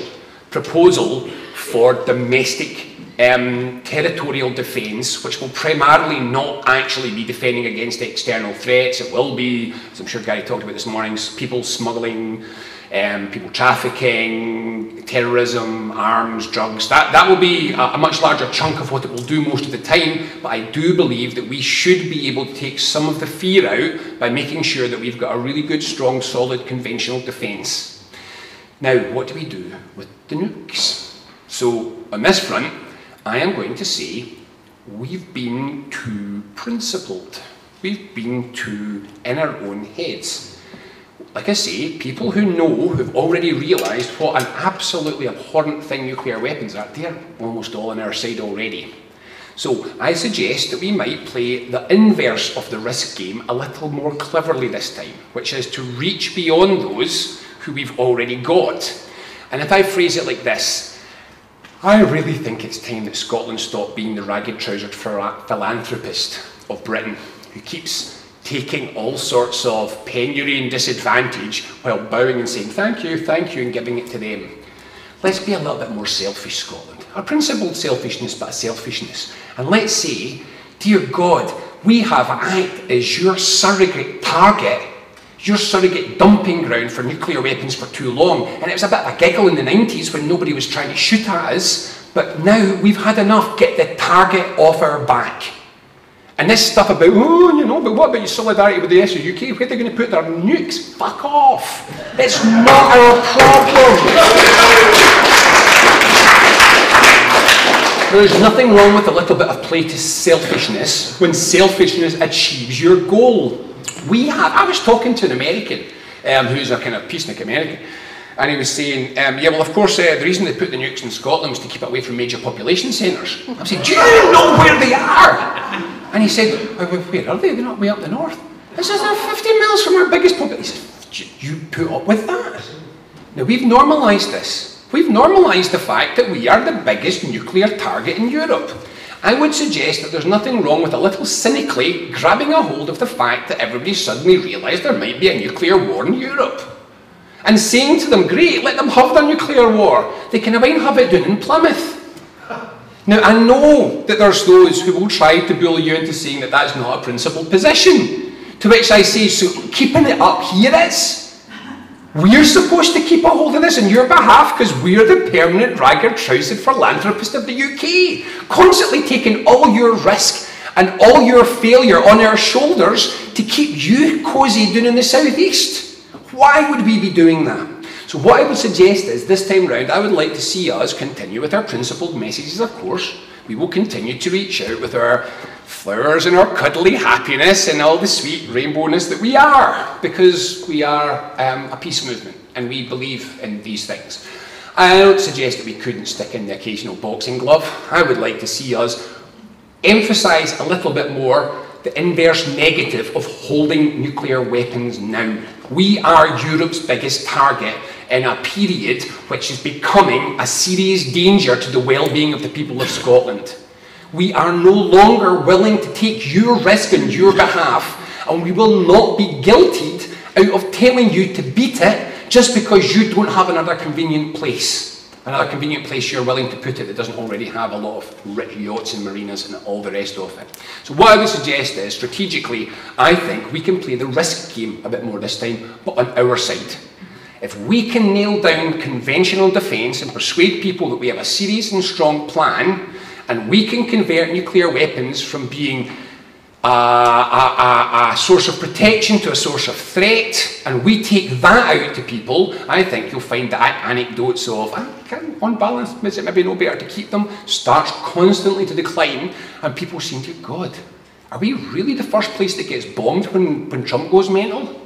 proposal for domestic territorial defence, which will primarily not actually be defending against external threats. It will be, as I'm sure Gary talked about this morning, people smuggling, people trafficking, terrorism, arms, drugs. That will be a much larger chunk of what it will do most of the time, but I do believe that we should be able to take some of the fear out by making sure that we've got a really good, strong, solid conventional defence. Now, what do we do with the nukes? So, on this front, I am going to say we've been too principled. We've been too in our own heads. Like I say, people who know, who've already realised what an absolutely abhorrent thing nuclear weapons are, they're almost all on our side already. So I suggest that we might play the inverse of the risk game a little more cleverly this time, which is to reach beyond those who we've already got. And if I phrase it like this, I really think it's time that Scotland stopped being the ragged-trousered philanthropist of Britain, who keeps taking all sorts of penury and disadvantage while bowing and saying thank you, and giving it to them. Let's be a little bit more selfish, Scotland. A principled selfishness, but a selfishness. And let's say, dear God, we have acted as your surrogate target, your surrogate dumping ground for nuclear weapons for too long. And it was a bit of a giggle in the 90s when nobody was trying to shoot at us, but now we've had enough. Get the target off our back. And this stuff about, oh, you know, but what about your solidarity with the UK? Where are they going to put their nukes? Fuck off. It's not our problem. There's nothing wrong with a little bit of play to selfishness when selfishness achieves your goal. I was talking to an American who's a kind of peacenik American, and he was saying, yeah, well, of course, the reason they put the nukes in Scotland was to keep it away from major population centres. I said, do you know where they are? And he said, where are they? They're not way up the north. I said, they're 50 miles from our biggest population. He said, you put up with that? Now, we've normalised this. We've normalised the fact that we are the biggest nuclear target in Europe. I would suggest that there's nothing wrong with a little cynically grabbing a hold of the fact that everybody suddenly realised there might be a nuclear war in Europe. And saying to them, great, let them have their nuclear war. They can have it done in Plymouth. Now, I know that there's those who will try to bully you into saying that that's not a principled position. To which I say, so keeping it up here is. We're supposed to keep a hold of this on your behalf because we're the permanent ragged-trousered philanthropist of the UK, constantly taking all your risk and all your failure on our shoulders to keep you cosy down in the southeast. Why would we be doing that? So what I would suggest is, this time round, I would like to see us continue with our principled messages, of course. We will continue to reach out with our flowers and our cuddly happiness and all the sweet rainbowness that we are, because we are a peace movement and we believe in these things. I don't suggest that we couldn't stick in the occasional boxing glove. I would like to see us emphasise a little bit more the inverse negative of holding nuclear weapons now. We are Europe's biggest target in a period which is becoming a serious danger to the well-being of the people of Scotland. We are no longer willing to take your risk on your behalf, and we will not be guilted out of telling you to beat it just because you don't have another convenient place you're willing to put it that doesn't already have a lot of rich yachts and marinas and all the rest of it. So what I would suggest is, strategically, I think we can play the risk game a bit more this time, but on our side. If we can nail down conventional defence and persuade people that we have a serious and strong plan, and we can convert nuclear weapons from being a source of protection to a source of threat, and we take that out to people, I think you'll find that anecdotes of, on balance, is it maybe no better to keep them, starts constantly to decline, and people seem to, God, are we really the first place that gets bombed when Trump goes mental?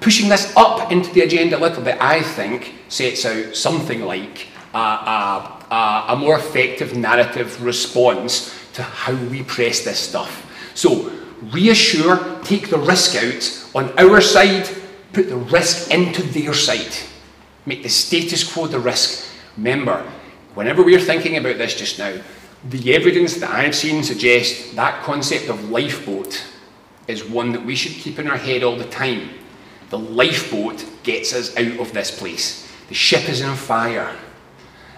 Pushing this up into the agenda a little bit, I think, sets out something like a more effective narrative response to how we press this stuff. So, reassure, take the risk out on our side, put the risk into their side. Make the status quo the risk. Remember, whenever we're thinking about this just now, the evidence that I've seen suggests that concept of lifeboat is one that we should keep in our head all the time. The lifeboat gets us out of this place. The ship is on fire.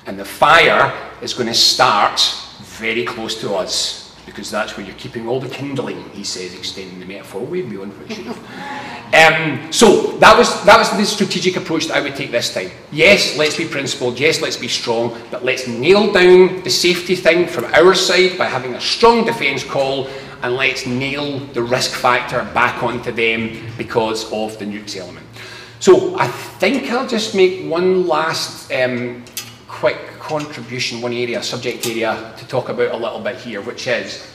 And the fire is going to start very close to us, because that's where you're keeping all the kindling, he says, extending the metaphor way beyond what it should have. So that was the strategic approach that I would take this time. Yes, let's be principled, yes, let's be strong, but let's nail down the safety thing from our side by having a strong defence call, and let's nail the risk factor back onto them because of the nukes element. So I think I'll just make one last quick contribution, one area, subject area, to talk about a little bit here, which is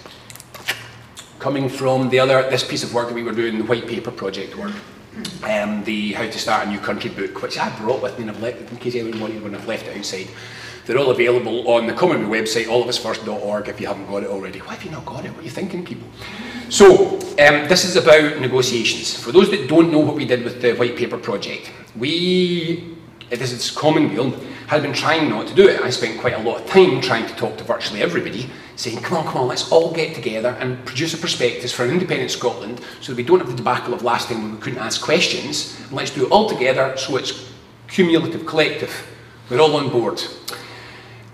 coming from this piece of work that we were doing, the white paper project work, the How to Start a New Country book, which I brought with me, and I've left, in case anyone wanted one, I've left it outside. They're all available on the Commonwealth website, allofusfirst.org, if you haven't got it already. Why have you not got it? What are you thinking, people? So, this is about negotiations. For those that don't know what we did with the white paper project, this is Commonwealth, had been trying not to do it. I spent quite a lot of time trying to talk to virtually everybody, saying, come on, let's all get together and produce a prospectus for an independent Scotland, so that we don't have the debacle of last time when we couldn't ask questions, and let's do it all together so it's cumulative, collective. We're all on board.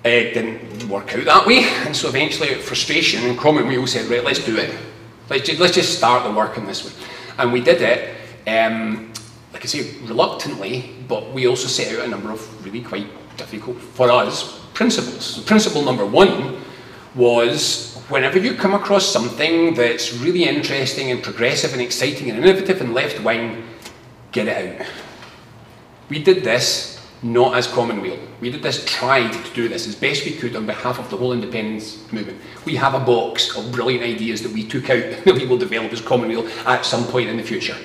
It didn't work out that way, and so eventually, out of frustration, and Commonwealth said, right, let's do it. Let's just start the work on this one. And we did it, like I say, reluctantly, but we also set out a number of really quite difficult, for us, principles. So principle number one was, whenever you come across something that's really interesting and progressive and exciting and innovative and left wing, get it out. We did this not as Commonweal. We did this, tried to do this as best we could on behalf of the whole independence movement. We have a box of brilliant ideas that we took out that we will develop as Commonweal at some point in the future.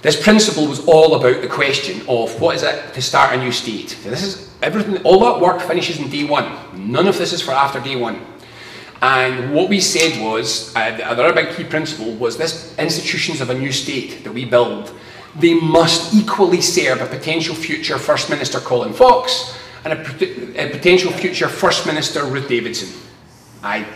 This principle was all about the question of what is it to start a new state. This is everything, all that work finishes in day one. None of this is for after day one. And what we said was, the other big key principle was this: institutions of a new state that we build, they must equally serve a potential future First Minister Colin Fox and a potential future First Minister Ruth Davidson. I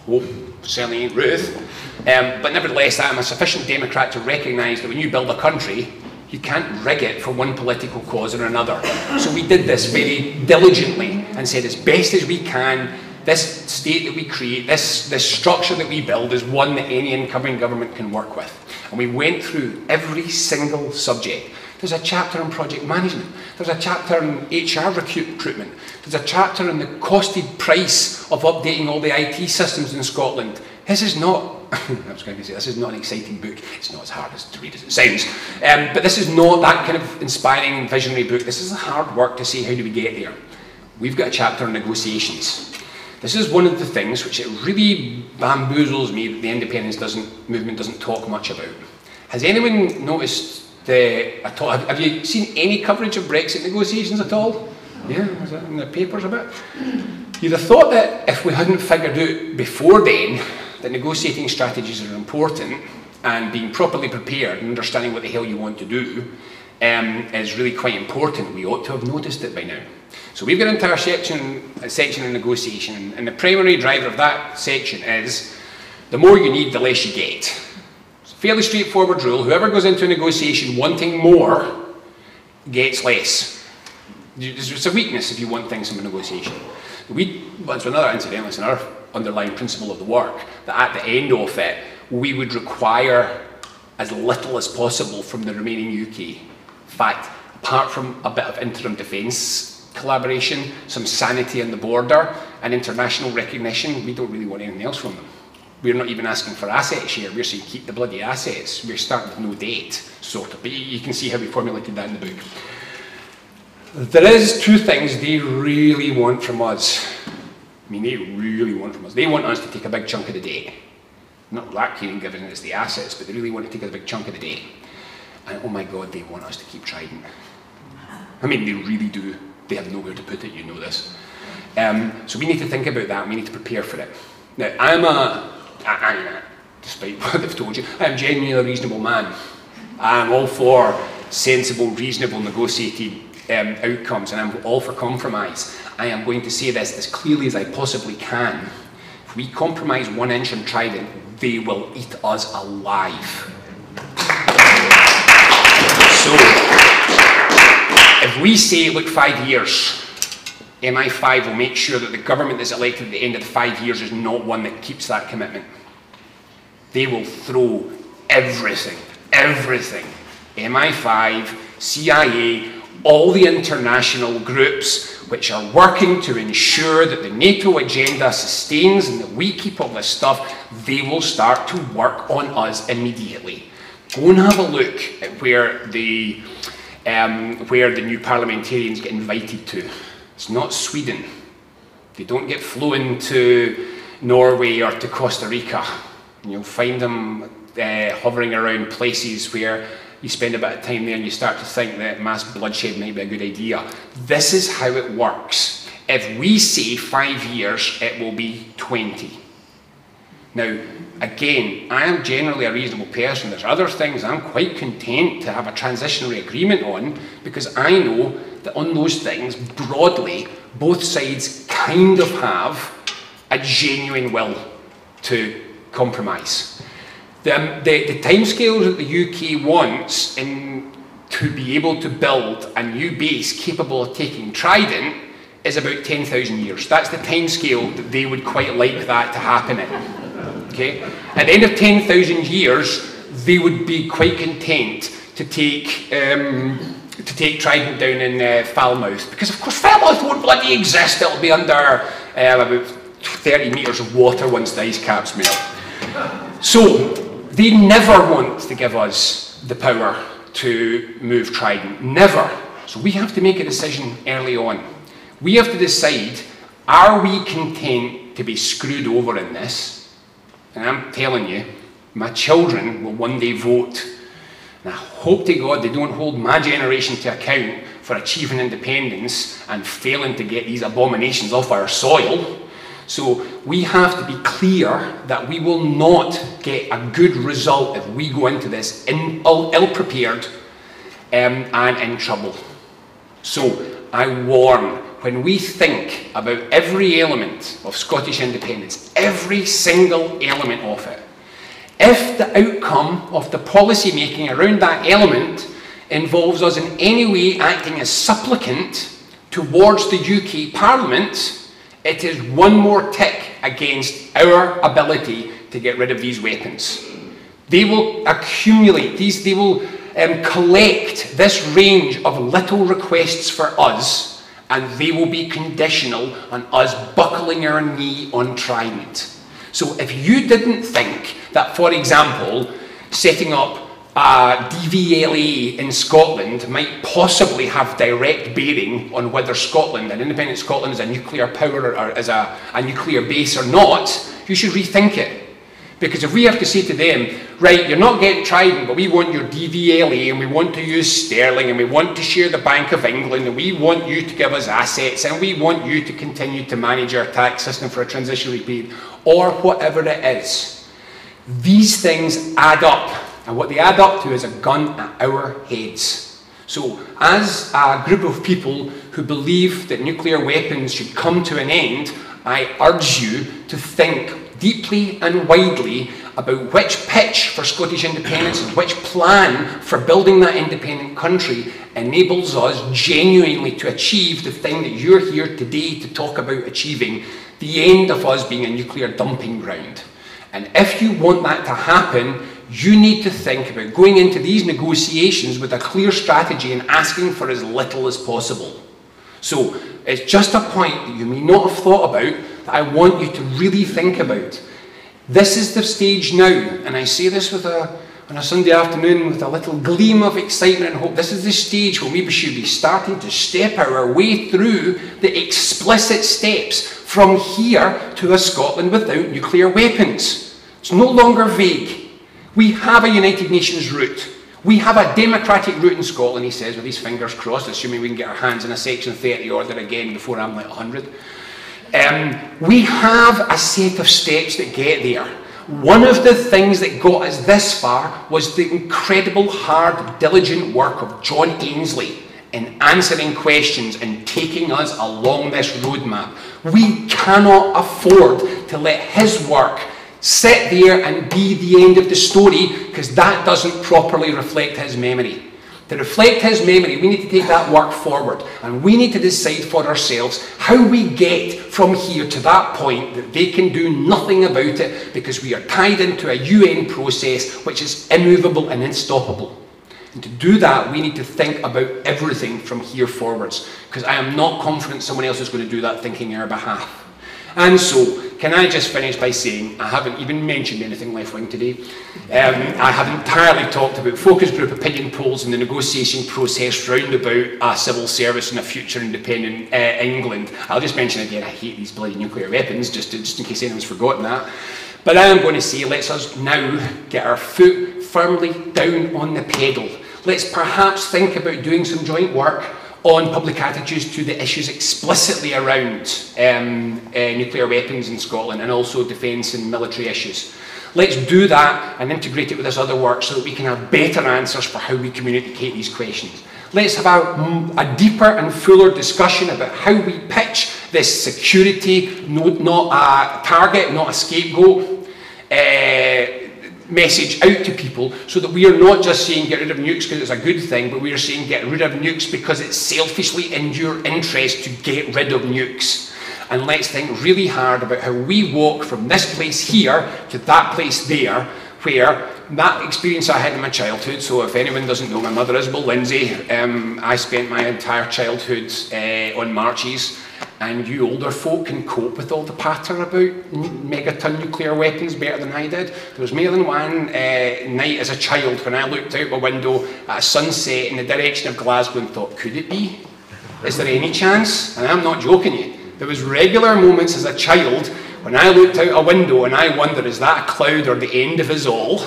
hope, certainly ain't Ruth, but nevertheless I am a sufficient Democrat to recognise that when you build a country, you can't rig it for one political cause or another. So we did this very diligently and said, as best as we can, this state that we create, this structure that we build is one that any incoming government can work with. And we went through every single subject. There's a chapter on project management. There's a chapter on HR recruitment. There's a chapter on the costed price of updating all the IT systems in Scotland. This is not, I was going to say, this is not an exciting book. It's not as hard to read as it sounds. But this is not that kind of inspiring and visionary book. This is hard work to see how do we get there. We've got a chapter on negotiations. This is one of the things which it really bamboozles me that the independence movement doesn't talk much about. Has anyone noticed at all? Have you seen any coverage of Brexit negotiations at all? Yeah, was that in the papers a bit? You'd have thought that if we hadn't figured out before then that negotiating strategies are important, and being properly prepared and understanding what the hell you want to do is really quite important. We ought to have noticed it by now. So we've got an entire section on negotiation, and the primary driver of that section is the more you need, the less you get. It's a fairly straightforward rule. Whoever goes into a negotiation wanting more gets less. It's a weakness if you want things from a negotiation. It's another, incidentally, it's another underlying principle of the work, that at the end of it, we would require as little as possible from the remaining UK. In fact, apart from a bit of interim defence collaboration, some sanity on the border, and international recognition, we don't really want anything else from them. We're not even asking for asset share, we're saying keep the bloody assets. We're starting with no debt, sort of. But you can see how we formulated that in the book. There is two things they really want from us. I mean, they really want from us. They want us to take a big chunk of the debt. Not that keen given it's the assets, but they really want to take a big chunk of the debt. And oh my God, they want us to keep Trident. I mean, they really do. They have nowhere to put it, you know this. So we need to think about that, we need to prepare for it. Now, despite what they've told you, I'm genuinely a reasonable man. I'm all for sensible, reasonable, negotiated outcomes, and I'm all for compromise. I am going to say this as clearly as I possibly can. If we compromise 1 inch on Trident, they will eat us alive. So, if if we say, look, 5 years, MI5 will make sure that the government that's elected at the end of the 5 years is not one that keeps that commitment. They will throw everything, MI5, CIA, all the international groups which are working to ensure that the NATO agenda sustains and that we keep all this stuff, they will start to work on us immediately. Go and have a look at where the new parliamentarians get invited to. It's not Sweden. They don't get flown to Norway or to Costa Rica. And you'll find them hovering around places where you spend a bit of time there and you start to think that mass bloodshed might be a good idea. This is how it works. If we say 5 years, it will be 20. Now, again, I am generally a reasonable person. There's other things I'm quite content to have a transitionary agreement on, because I know that on those things, broadly, both sides kind of have a genuine will to compromise. The timescales that the UK wants to be able to build a new base capable of taking Trident is about 10,000 years. That's the timescale that they would quite like that to happen in. Okay? At the end of 10,000 years, they would be quite content to take Trident down in Falmouth, because of course Falmouth won't bloody exist. It'll be under about 30 metres of water once the ice caps melt. So they never want to give us the power to move Trident, never. So we have to make a decision early on. We have to decide, are we content to be screwed over in this? And I'm telling you, my children will one day vote. And I hope to God they don't hold my generation to account for achieving independence and failing to get these abominations off our soil. So we have to be clear that we will not get a good result if we go into this ill-prepared and in trouble. So I warn, when we think about every element of Scottish independence, every single element of it, if the outcome of the policy making around that element involves us in any way acting as supplicant towards the UK Parliament, it is one more tick against our ability to get rid of these weapons. They will accumulate, they will collect this range of little requests for us, and they will be conditional on us buckling our knee on Trident. So if you didn't think that, for example, setting up a DVLA in Scotland might possibly have direct bearing on whether Scotland, an independent Scotland, is a nuclear power or is a nuclear base or not, you should rethink it. Because if we have to say to them, right, you're not getting Trident, but we want your DVLA and we want to use Stirling and we want to share the Bank of England and we want you to give us assets and we want you to continue to manage our tax system for a transitionary period, or whatever it is, these things add up. And what they add up to is a gun at our heads. So as a group of people who believe that nuclear weapons should come to an end, I urge you to think deeply and widely about which pitch for Scottish independence and which plan for building that independent country enables us genuinely to achieve the thing that you're here today to talk about achieving, the end of us being a nuclear dumping ground. And if you want that to happen, you need to think about going into these negotiations with a clear strategy and asking for as little as possible. So it's just a point that you may not have thought about that I want you to really think about. This is the stage now, and I say this on a Sunday afternoon with a little gleam of excitement and hope. This is the stage where we should be starting to step our way through the explicit steps from here to a Scotland without nuclear weapons. It's no longer vague. We have a United Nations route. We have a democratic route in Scotland, he says, with his fingers crossed, assuming we can get our hands in a Section 30 order again before I'm like 100. We have a set of steps that get there. One of the things that got us this far was the incredible, hard, diligent work of John Ainsley in answering questions and taking us along this roadmap. We cannot afford to let his work sit there and be the end of the story, because that doesn't properly reflect his memory. To reflect his memory, we need to take that work forward, and we need to decide for ourselves how we get from here to that point that they can do nothing about it because we are tied into a UN process which is immovable and unstoppable. And to do that, we need to think about everything from here forwards, because I am not confident someone else is going to do that thinking on our behalf. And so, can I just finish by saying, I haven't even mentioned anything left-wing today. I have entirely talked about focus group opinion polls and the negotiation process round about a civil service and a future independent England. I'll just mention again, I hate these bloody nuclear weapons, just in case anyone's forgotten that. But I am going to say, let's us now get our foot firmly down on the pedal. Let's perhaps think about doing some joint work on public attitudes to the issues explicitly around nuclear weapons in Scotland, and also defence and military issues. Let's do that and integrate it with this other work so that we can have better answers for how we communicate these questions. Let's have a deeper and fuller discussion about how we pitch this security, not a target, not a scapegoat, message out to people, so that we are not just saying get rid of nukes because it's a good thing, but we are saying get rid of nukes because it's selfishly in your interest to get rid of nukes. And let's think really hard about how we walk from this place here to that place there, where that experience I had in my childhood. So if anyone doesn't know, my mother is Bill Lindsay. I spent my entire childhood on marches, and you older folk can cope with all the patter about megaton nuclear weapons better than I did. There was more than one night as a child when I looked out my window at a sunset in the direction of Glasgow and thought, could it be? Is there any chance? And I'm not joking you. There was regular moments as a child when I looked out a window and I wondered, is that a cloud or the end of us all?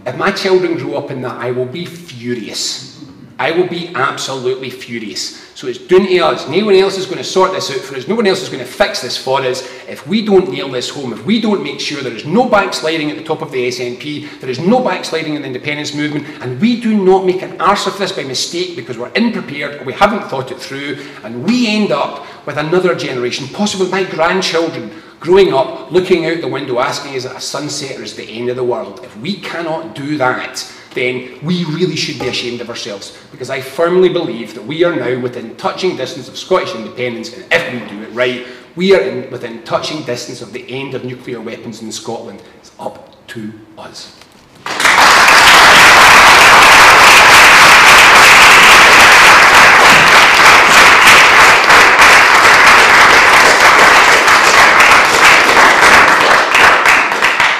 If my children grow up in that, I will be furious. I will be absolutely furious. So it's down to us. No one else is going to sort this out for us. No one else is going to fix this for us. If we don't nail this home, if we don't make sure there is no backsliding at the top of the SNP, there is no backsliding in the independence movement, and we do not make an arse of this by mistake because we're unprepared or we haven't thought it through, and we end up with another generation, possibly my grandchildren, growing up, looking out the window, asking is it a sunset or is it the end of the world? If we cannot do that, then we really should be ashamed of ourselves, because I firmly believe that we are now within touching distance of Scottish independence, and if we do it right, we are within touching distance of the end of nuclear weapons in Scotland. It's up to us.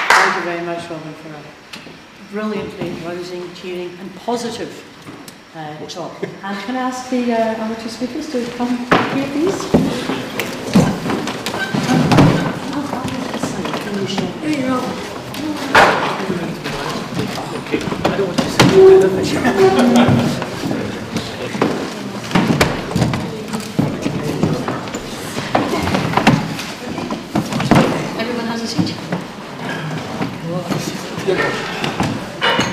Thank you very much, Robin, for a brilliantly rousing, cheering and positive talk. And can I ask the other two speakers to come here, please? Here you go. Okay, I don't want to say Everyone has a seat.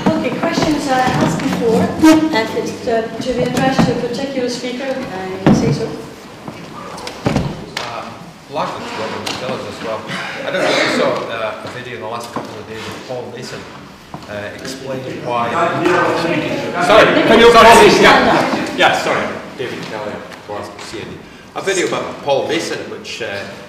Okay, questions asked before. If it's to be addressed to a particular speaker, say so. Largely to Robin Dillard as well. I don't know if you saw a video in the last couple of days of Paul Mason explaining why. Sorry, can you sorry, David Kelly for CND. A video about Paul Mason which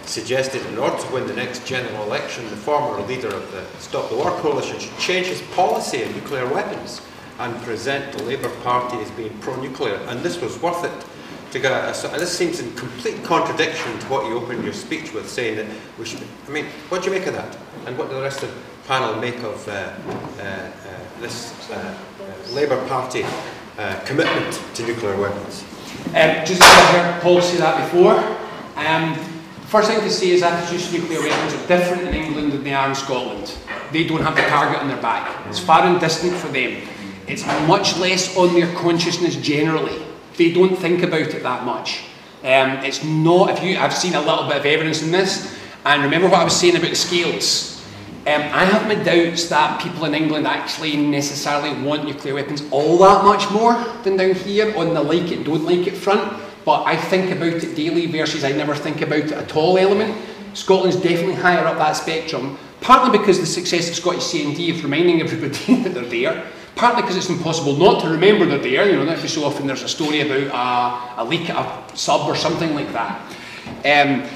suggested in order to win the next general election, the former leader of the Stop the War Coalition should change his policy on nuclear weapons and present the Labour Party as being pro-nuclear, and this was worth it to get and this seems in complete contradiction to what you opened your speech with, saying that we should. I mean, what do you make of that? And what do the rest of the panel make of this Labour Party commitment to nuclear weapons? Just as I heard Paul say that before, first thing to say is attitudes to nuclear weapons are different in England than they are in Scotland. They don't have the target on their back. It's far and distant for them. It's much less on their consciousness generally. They don't think about it that much. It's not, I've seen a little bit of evidence in this, and remember what I was saying about the scales. I have my doubts that people in England actually necessarily want nuclear weapons all that much more than down here on the like it, don't like it front, but I think about it daily versus I never think about it at all element. Scotland's definitely higher up that spectrum, partly because the success of Scottish CND is reminding everybody that they're there, Partly because it's impossible not to remember they're there. You know, every so often there's a story about a leak at a sub or something like that.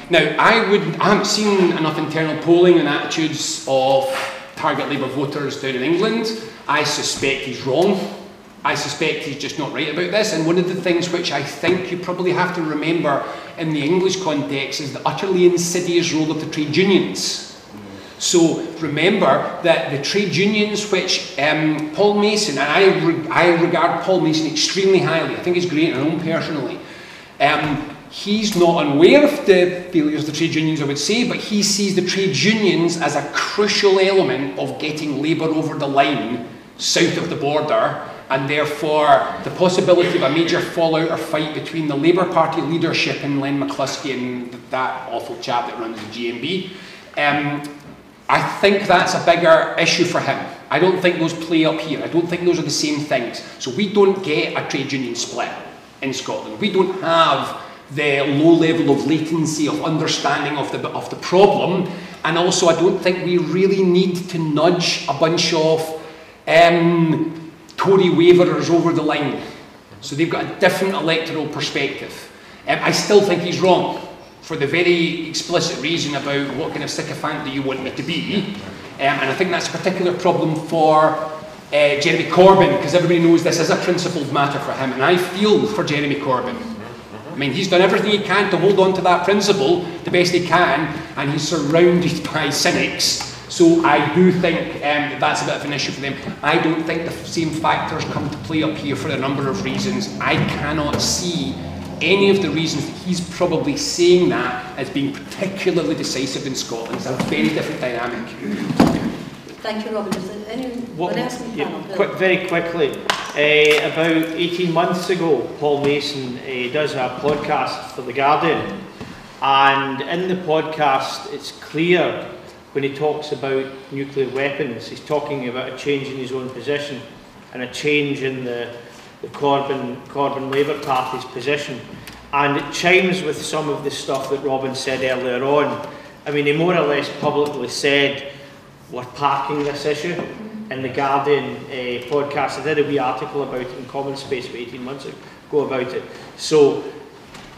Now, I haven't seen enough internal polling and attitudes of target Labour voters down in England. I suspect he's wrong. I suspect he's just not right about this. And one of the things which I think you probably have to remember in the English context is the utterly insidious role of the trade unions. So remember that the trade unions which Paul Mason, and I regard Paul Mason extremely highly, I think he's great, and I know him personally. He's not unaware of the failures of the trade unions, I would say, but he sees the trade unions as a crucial element of getting Labour over the line south of the border, and therefore the possibility of a major fallout or fight between the Labour Party leadership and Len McCluskey and that awful chap that runs the GMB. I think that's a bigger issue for him. I don't think those play up here. I don't think those are the same things. So we don't get a trade union split in Scotland. We don't have the low level of latency of understanding of the problem, and also I don't think we really need to nudge a bunch of Tory waverers over the line. So they've got a different electoral perspective. I still think he's wrong, for the very explicit reason about what kind of sycophant do you want me to be. And I think that's a particular problem for Jeremy Corbyn, because everybody knows this is a principled matter for him, and I feel for Jeremy Corbyn. I mean, he's done everything he can to hold on to that principle the best he can, and he's surrounded by cynics. So I do think that's a bit of an issue for them. I don't think the same factors come to play up here for a number of reasons. I cannot see any of the reasons that he's probably saying that as being particularly decisive in Scotland. It's a very different dynamic. Thank you, Robin. Is there anyone else in the panel? Very quickly, about 18 months ago, Paul Mason does a podcast for The Guardian, and in the podcast it's clear when he talks about nuclear weapons, he's talking about a change in his own position and a change in the Corbyn Labour Party's position, and it chimes with some of the stuff that Robin said earlier on. I mean, he more or less publicly said, we're parking this issue. In the Guardian podcast, I did a wee article about it in Common Space about 18 months ago about it. So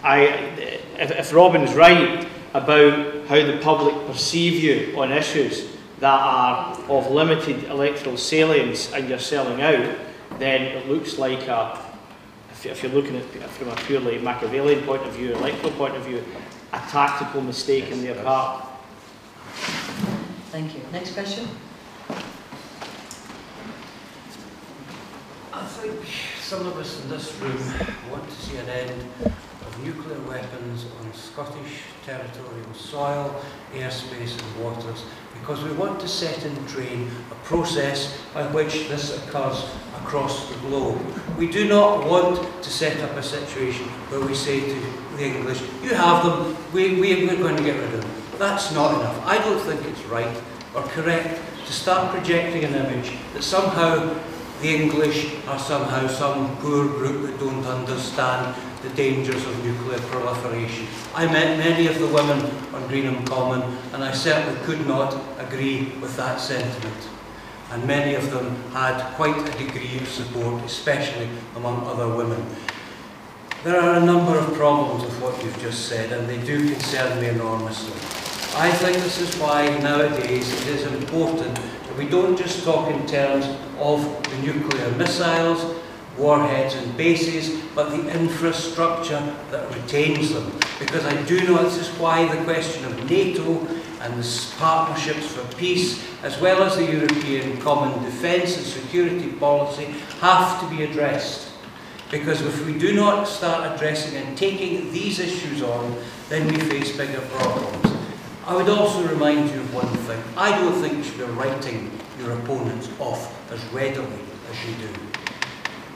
if Robin's right about how the public perceive you on issues that are of limited electoral salience and you're selling out, then it looks like if you're looking at it from a purely Machiavellian point of view, electoral point of view, a tactical mistake in their part. Thank you. Next question. I think some of us in this room want to see an end of nuclear weapons on Scottish territorial soil, airspace and waters, because we want to set in train a process by which this occurs across the globe. We do not want to set up a situation where we say to the English, you have them, we're going to get rid of them. That's not enough. I don't think it's right or correct to start projecting an image that somehow the English are somehow some poor group that don't understand the dangers of nuclear proliferation. I met many of the women on Greenham Common, and I certainly could not agree with that sentiment. And many of them had quite a degree of support, especially among other women. There are a number of problems with what you've just said, and they do concern me enormously. I think this is why nowadays it is important that we don't just talk in terms of the nuclear missiles, warheads and bases, but the infrastructure that retains them. Because I do know this is why the question of NATO and the partnerships for peace, as well as the European Common Defence and Security Policy, have to be addressed. Because if we do not start addressing and taking these issues on, then we face bigger problems. I would also remind you of one thing. I don't think you should be writing your opponents off as readily as you do.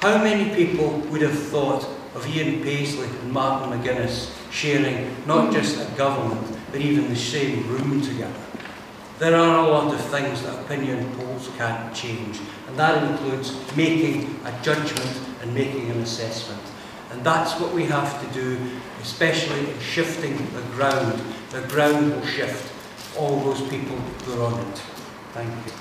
How many people would have thought of Ian Paisley and Martin McGuinness sharing not just a government, but even the same room together? There are a lot of things that opinion polls can't change, and that includes making a judgment and making an assessment. And that's what we have to do, especially in shifting the ground. The ground will shift all those people who are on it. Thank you.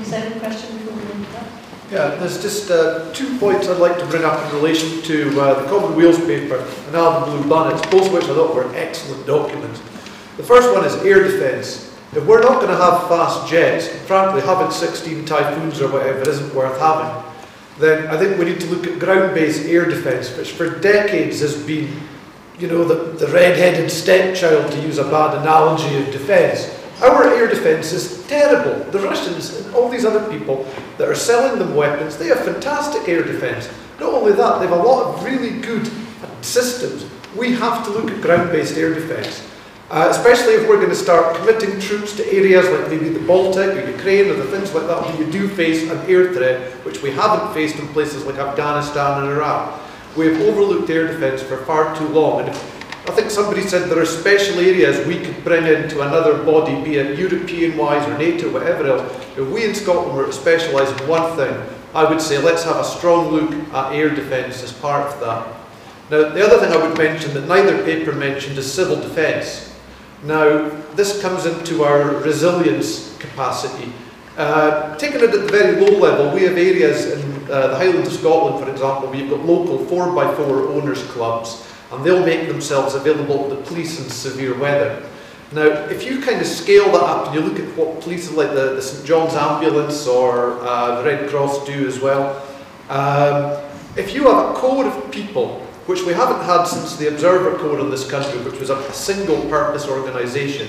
the second question before we go into that? Yeah, there's just 2 points I'd like to bring up in relation to the Common Wheels paper and Alvin Blue Bonnets, both of which I thought were excellent documents. The first one is air defence. If we're not going to have fast jets, and frankly having 16 typhoons or whatever isn't worth having, then I think we need to look at ground-based air defence, which for decades has been, you know, the red-headed stepchild, to use a bad analogy, of defence. Our air defence is terrible. The Russians and all these other people that are selling them weapons, they have fantastic air defence. Not only that, they have a lot of really good systems. We have to look at ground-based air defence. Especially if we're going to start committing troops to areas like maybe the Baltic or Ukraine or the things like that where you do face an air threat, which we haven't faced in places like Afghanistan and Iraq. We have overlooked air defence for far too long. And I think somebody said there are special areas we could bring into another body, be it European-wise or NATO, whatever else. If we in Scotland were to specialise in one thing, I would say let's have a strong look at air defence as part of that. Now, the other thing I would mention that neither paper mentioned is civil defence. Now, this comes into our resilience capacity. Taking it at the very low level, we have areas in the Highlands of Scotland, for example, where you've got local 4x4 owners clubs, and they'll make themselves available to the police in severe weather. Now, if you kind of scale that up and you look at what police like the St John's Ambulance or the Red Cross do as well, if you have a core of people, which we haven't had since the Observer Corps in this country, which was a single-purpose organisation,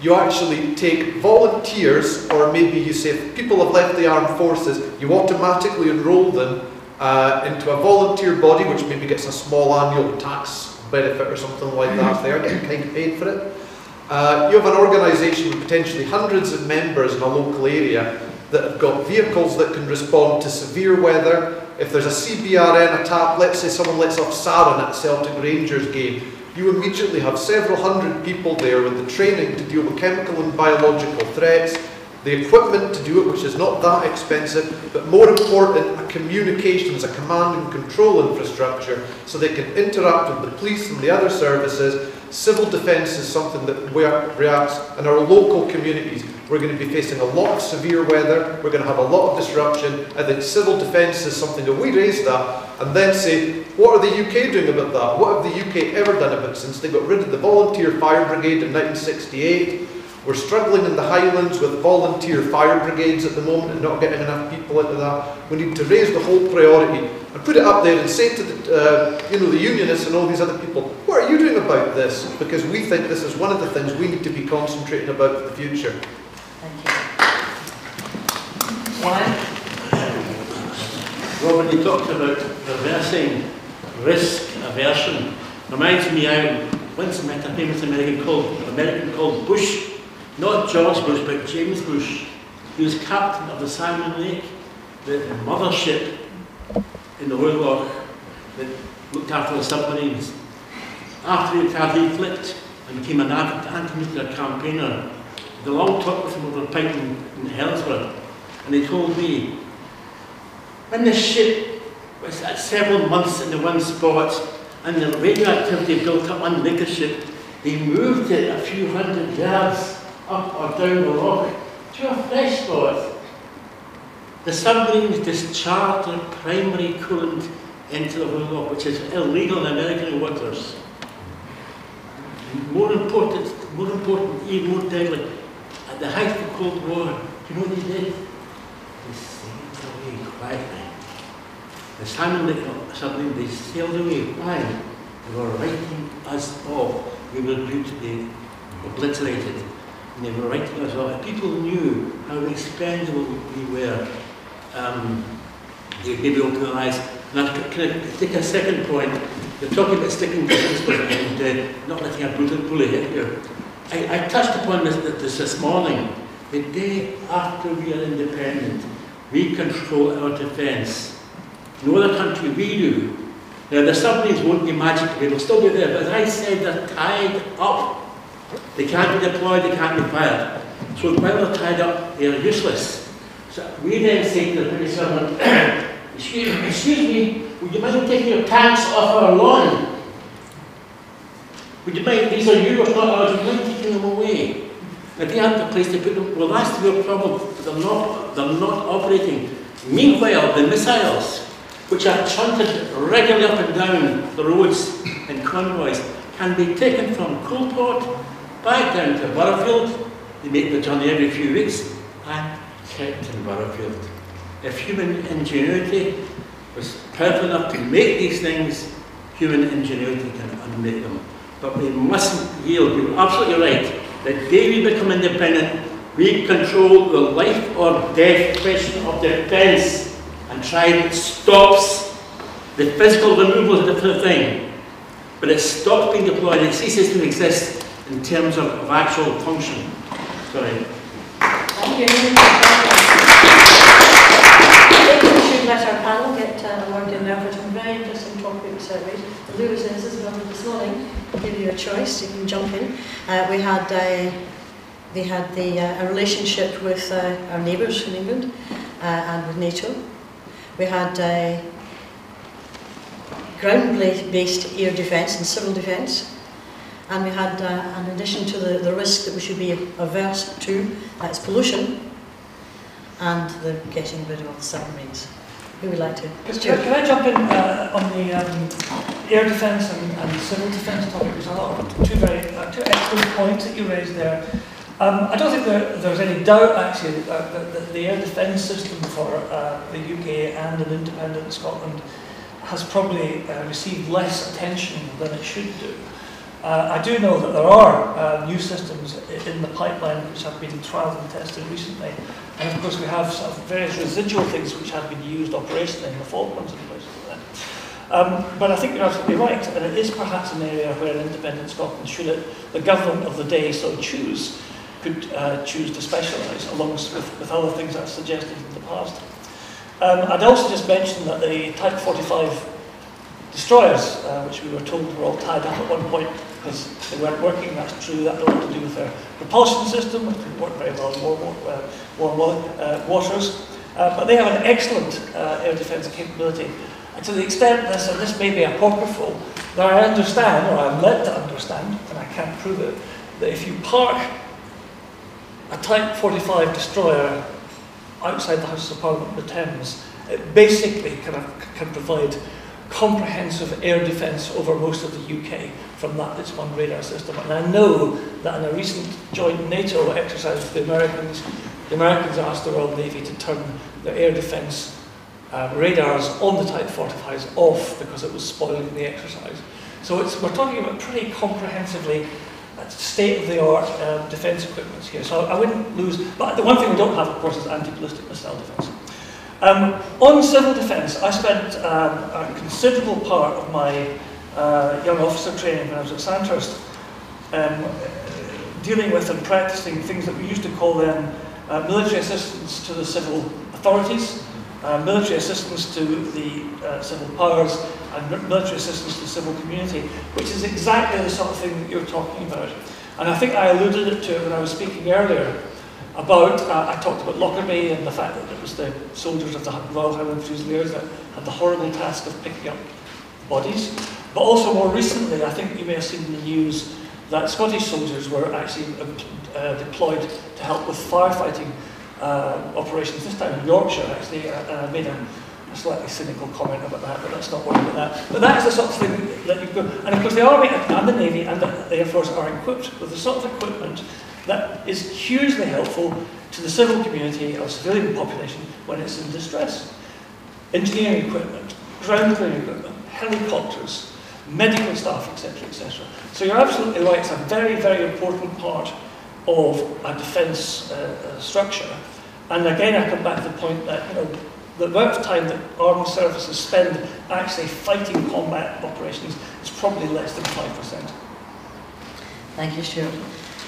you actually take volunteers, or maybe you say if people have left the armed forces, you automatically enrol them into a volunteer body, which maybe gets a small annual tax benefit or something like that. They are getting kind of paid for it. You have an organisation with potentially hundreds of members in a local area that have got vehicles that can respond to severe weather. If there's a CBRN attack, let's say someone lets off sarin at a Celtic Rangers game, you immediately have several hundred people there with the training to deal with chemical and biological threats, the equipment to do it, which is not that expensive, but more important, a communications, a command and control infrastructure, so they can interact with the police and the other services. Civil defence is something that reacts in our local communities. We're going to be facing a lot of severe weather, we're going to have a lot of disruption. I think civil defence is something that we raise that and then say, what are the UK doing about that? What have the UK ever done about it since they got rid of the volunteer fire brigade in 1968? We're struggling in the Highlands with volunteer fire brigades at the moment and not getting enough people into that. We need to raise the whole priority and put it up there and say to the unionists and all these other people, what are you doing about this? Because we think this is one of the things we need to be concentrating about for the future. Thank you. Robin, you talked about reversing risk aversion. Reminds me, I once met a famous American called Bush. Not George Bush, but James Bush. He was captain of the Salmon Lake, the mothership in the Oil War that looked after the submarines. After he flipped and became an anti-nuclear campaigner, the long talk with him over a pint in Hellsworth, and he told me, when the ship was at several months in the one spot and the radioactivity built up on the ship, they moved it a few hundred yards up or down the rock to a fresh spot. The submarines discharged their primary coolant into the oil rock, which is illegal in American waters. More important, even more deadly, at the height of the Cold War, do you know what they did? They sailed away quietly. The Salmon Lake submarine, they sailed away. Why? They were writing us off. We were due to be obliterated. And they were writing us off. People knew how expendable we were. They maybe open their eyes. And can I take a second point? You're talking about sticking to principle and not letting a bully hit you. I touched upon this morning. The day after we are independent, we control our defence. No other country we do. Now the submarines won't be magic, they will still be there, but as I said, they're tied up. They can't be deployed, they can't be fired. So while they're tied up, they are useless. So we then say to the British government, excuse me, would you mind taking your tanks off our lawn? Would you mind, these are yours, not ours, would you mind taking them away? If they haven't a place to put them, well, that's the real problem. They're not operating. Meanwhile, the missiles, which are shunted regularly up and down the roads in convoys, can be taken from Coalport back down to Burrowfield. They make the journey every few weeks and kept in Burrowfield. If human ingenuity was powerful enough to make these things, human ingenuity can unmake them. But we mustn't yield. You're absolutely right. The day we become independent, we control the life or death question of defence, and trying stops the physical removal is a different thing. But it stops being deployed, it ceases to exist in terms of actual function. Sorry. Thank you. I think we should let our panel get a word in there for some very interesting topics. Lewis and Isabel this morning, I'll give you a choice, you can jump in. We had a relationship with our neighbours in England and with NATO. We had ground-based air defence and civil defence. And we had, in addition to the risk that we should be averse to, that's pollution and the getting rid of submarines. Who would like to? Can I jump in on the air defence and civil defence topic? There's a lot of two excellent points that you raised there. I don't think there's any doubt actually that the air defence system for the UK and an independent Scotland has probably received less attention than it should do. I do know that there are new systems in the pipeline which have been trialled and tested recently, and of course we have sort of various residual things which have been used operationally in the Falklands and places like that. But I think you're absolutely right, and it is perhaps an area where an independent Scotland, should the government of the day so choose, could choose to specialise, along with other things I've suggested in the past. I'd also just mention that the Type 45 destroyers, which we were told were all tied up at one point because they weren't working, that's true, that had a lot to do with their propulsion system, which didn't work very well in warm waters. But they have an excellent air defence capability. And to the extent this, and this may be apocryphal, that I understand, or I'm led to understand, and I can't prove it, that if you park a Type 45 destroyer outside the Houses of Parliament in the Thames, it basically can provide comprehensive air defence over most of the UK from its one radar system. And I know that in a recent joint NATO exercise with the Americans asked the Royal Navy to turn their air defence radars on the Type 45s off because it was spoiling the exercise. So we're talking about pretty comprehensively state-of-the-art defence equipment here. So I wouldn't lose, but the one thing we don't have, of course, is anti-ballistic missile defence. On civil defence, I spent a considerable part of my young officer training when I was at Sandhurst dealing with and practising things that we used to call then military assistance to the civil authorities, military assistance to the civil powers, and military assistance to the civil community, which is exactly the sort of thing that you're talking about. And I think I alluded to it when I was speaking earlier about, I talked about Lockerbie and the fact that it was the soldiers of the Royal Highland Fusiliers that had the horrible task of picking up bodies. But also more recently, I think you may have seen in the news that Scottish soldiers were actually deployed to help with firefighting operations, this time in Yorkshire actually. I made a slightly cynical comment about that, but let's not worry about that. But that is the sort of thing that you've got. And of course the Army and the Navy and the Air Force are equipped with the sort of equipment that is hugely helpful to the civil community or civilian population when it's in distress. Engineering equipment, ground clearing equipment, helicopters, medical staff, etc., etc. So you're absolutely right, it's a very, very important part of a defence structure. And again, I come back to the point that, the amount of time that armed services spend actually fighting combat operations is probably less than 5%. Thank you, Stuart.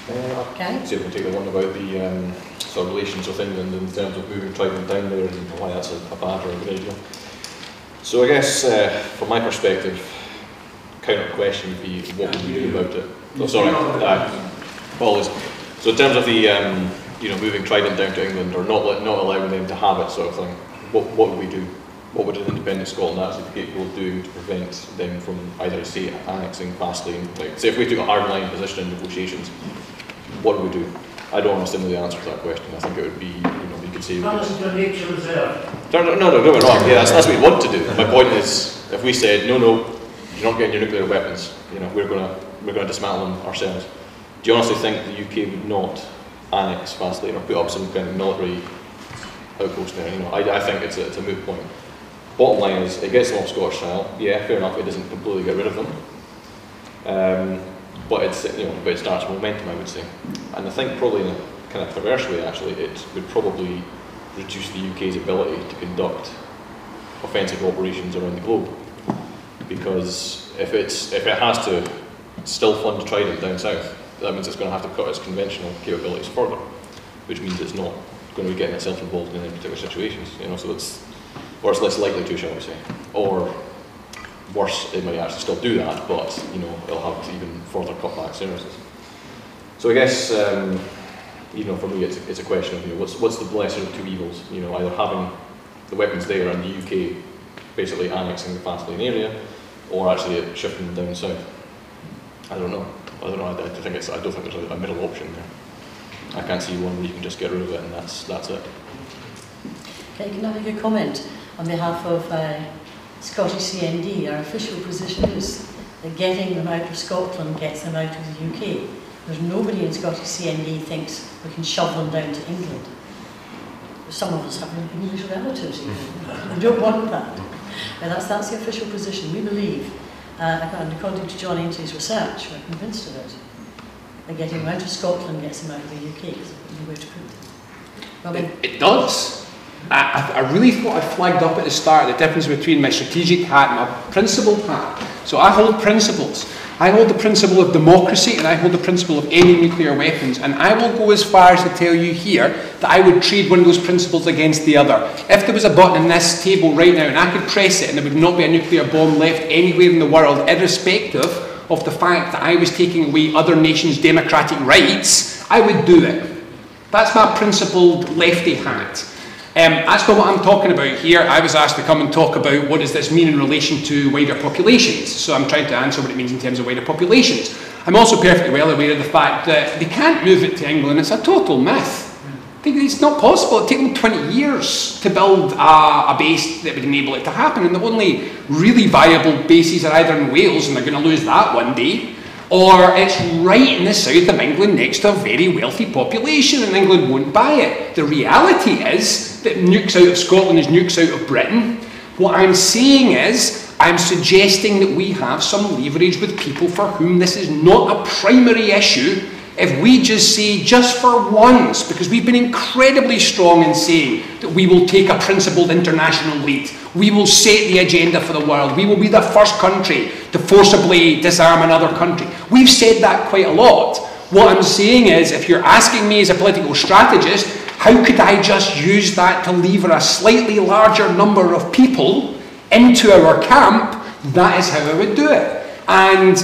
Okay. See if we take the one about the sort of relations with England in terms of moving Trident down there and why that's a bad or a good idea. So I guess from my perspective, counter question would be what would we do about it? Oh, sorry, apologies. So in terms of the moving Trident down to England or not allowing them to have it sort of thing, what would we do? What would an independent Scotland actually be capable of doing to prevent them from either, say, annexing vastly? Like, say if we took a hard line position in negotiations, what would we do? I don't understand the answer to that question. I think it would be, you know, you could say... The nature reserve. No, don't get me wrong. Yeah, that's what we want to do. My point is, if we said, no, you're not getting your nuclear weapons, you know, we're going to dismantle them ourselves. Do you honestly think the UK would not annex Fastlane or put up some kind of military outpost there? You know, I think it's a moot point. Bottom line is, it gets them off Scottish soil. Yeah, fair enough. It doesn't completely get rid of them, but it's, you know, but it starts momentum, I would say. And I think probably in a kind of perverse way, actually, it would probably reduce the UK's ability to conduct offensive operations around the globe. Because if it has to still fund Trident down south, that means it's going to have to cut its conventional capabilities further, which means it's not going to be getting itself involved in any particular situations. You know, so it's less likely to, shall we say, or worse, it might actually still do that, but you know, it'll have even further cutback services. So I guess you know, for me, it's a question of, you know, what's the lesser of two evils? You know, either having the weapons there and the UK basically annexing the Fastlane area, or actually shifting them down south. I don't know. I don't think there's a middle option there. I can't see one where you can just get rid of it and that's it. Okay, can I make a comment on behalf of Scottish CND? Our official position is that getting them out of Scotland gets them out of the UK. There's nobody in Scottish CND thinks we can shove them down to England. Some of us have English relatives even. We don't want that. That's the official position. We believe, and according to John Ainsley's research, we're convinced of it, that getting them out of Scotland gets them out of the UK, because there's no way to put them. It does. I really thought I flagged up at the start the difference between my strategic hat and my principled hat. So I hold principles. I hold the principle of democracy and I hold the principle of any nuclear weapons, and I will go as far as to tell you here that I would trade one of those principles against the other. If there was a button on this table right now and I could press it and there would not be a nuclear bomb left anywhere in the world, irrespective of the fact that I was taking away other nations' democratic rights, I would do it. That's my principled lefty hat. That's not what I'm talking about here. I was asked to come and talk about what does this mean in relation to wider populations. So I'm trying to answer what it means in terms of wider populations. I'm also perfectly well aware of the fact that they can't move it to England. It's a total myth. It's not possible. It took them 20 years to build a base that would enable it to happen. And the only really viable bases are either in Wales, and they're going to lose that one day, or it's right in the south of England next to a very wealthy population, and England won't buy it. The reality is that nukes out of Scotland is nukes out of Britain. What I'm saying is, I'm suggesting that we have some leverage with people for whom this is not a primary issue. If we just say, just for once, because we've been incredibly strong in saying that we will take a principled international lead, we will set the agenda for the world, we will be the first country to forcibly disarm another country. We've said that quite a lot. What I'm saying is, if you're asking me as a political strategist, how could I just use that to lever a slightly larger number of people into our camp? That is how I would do it. And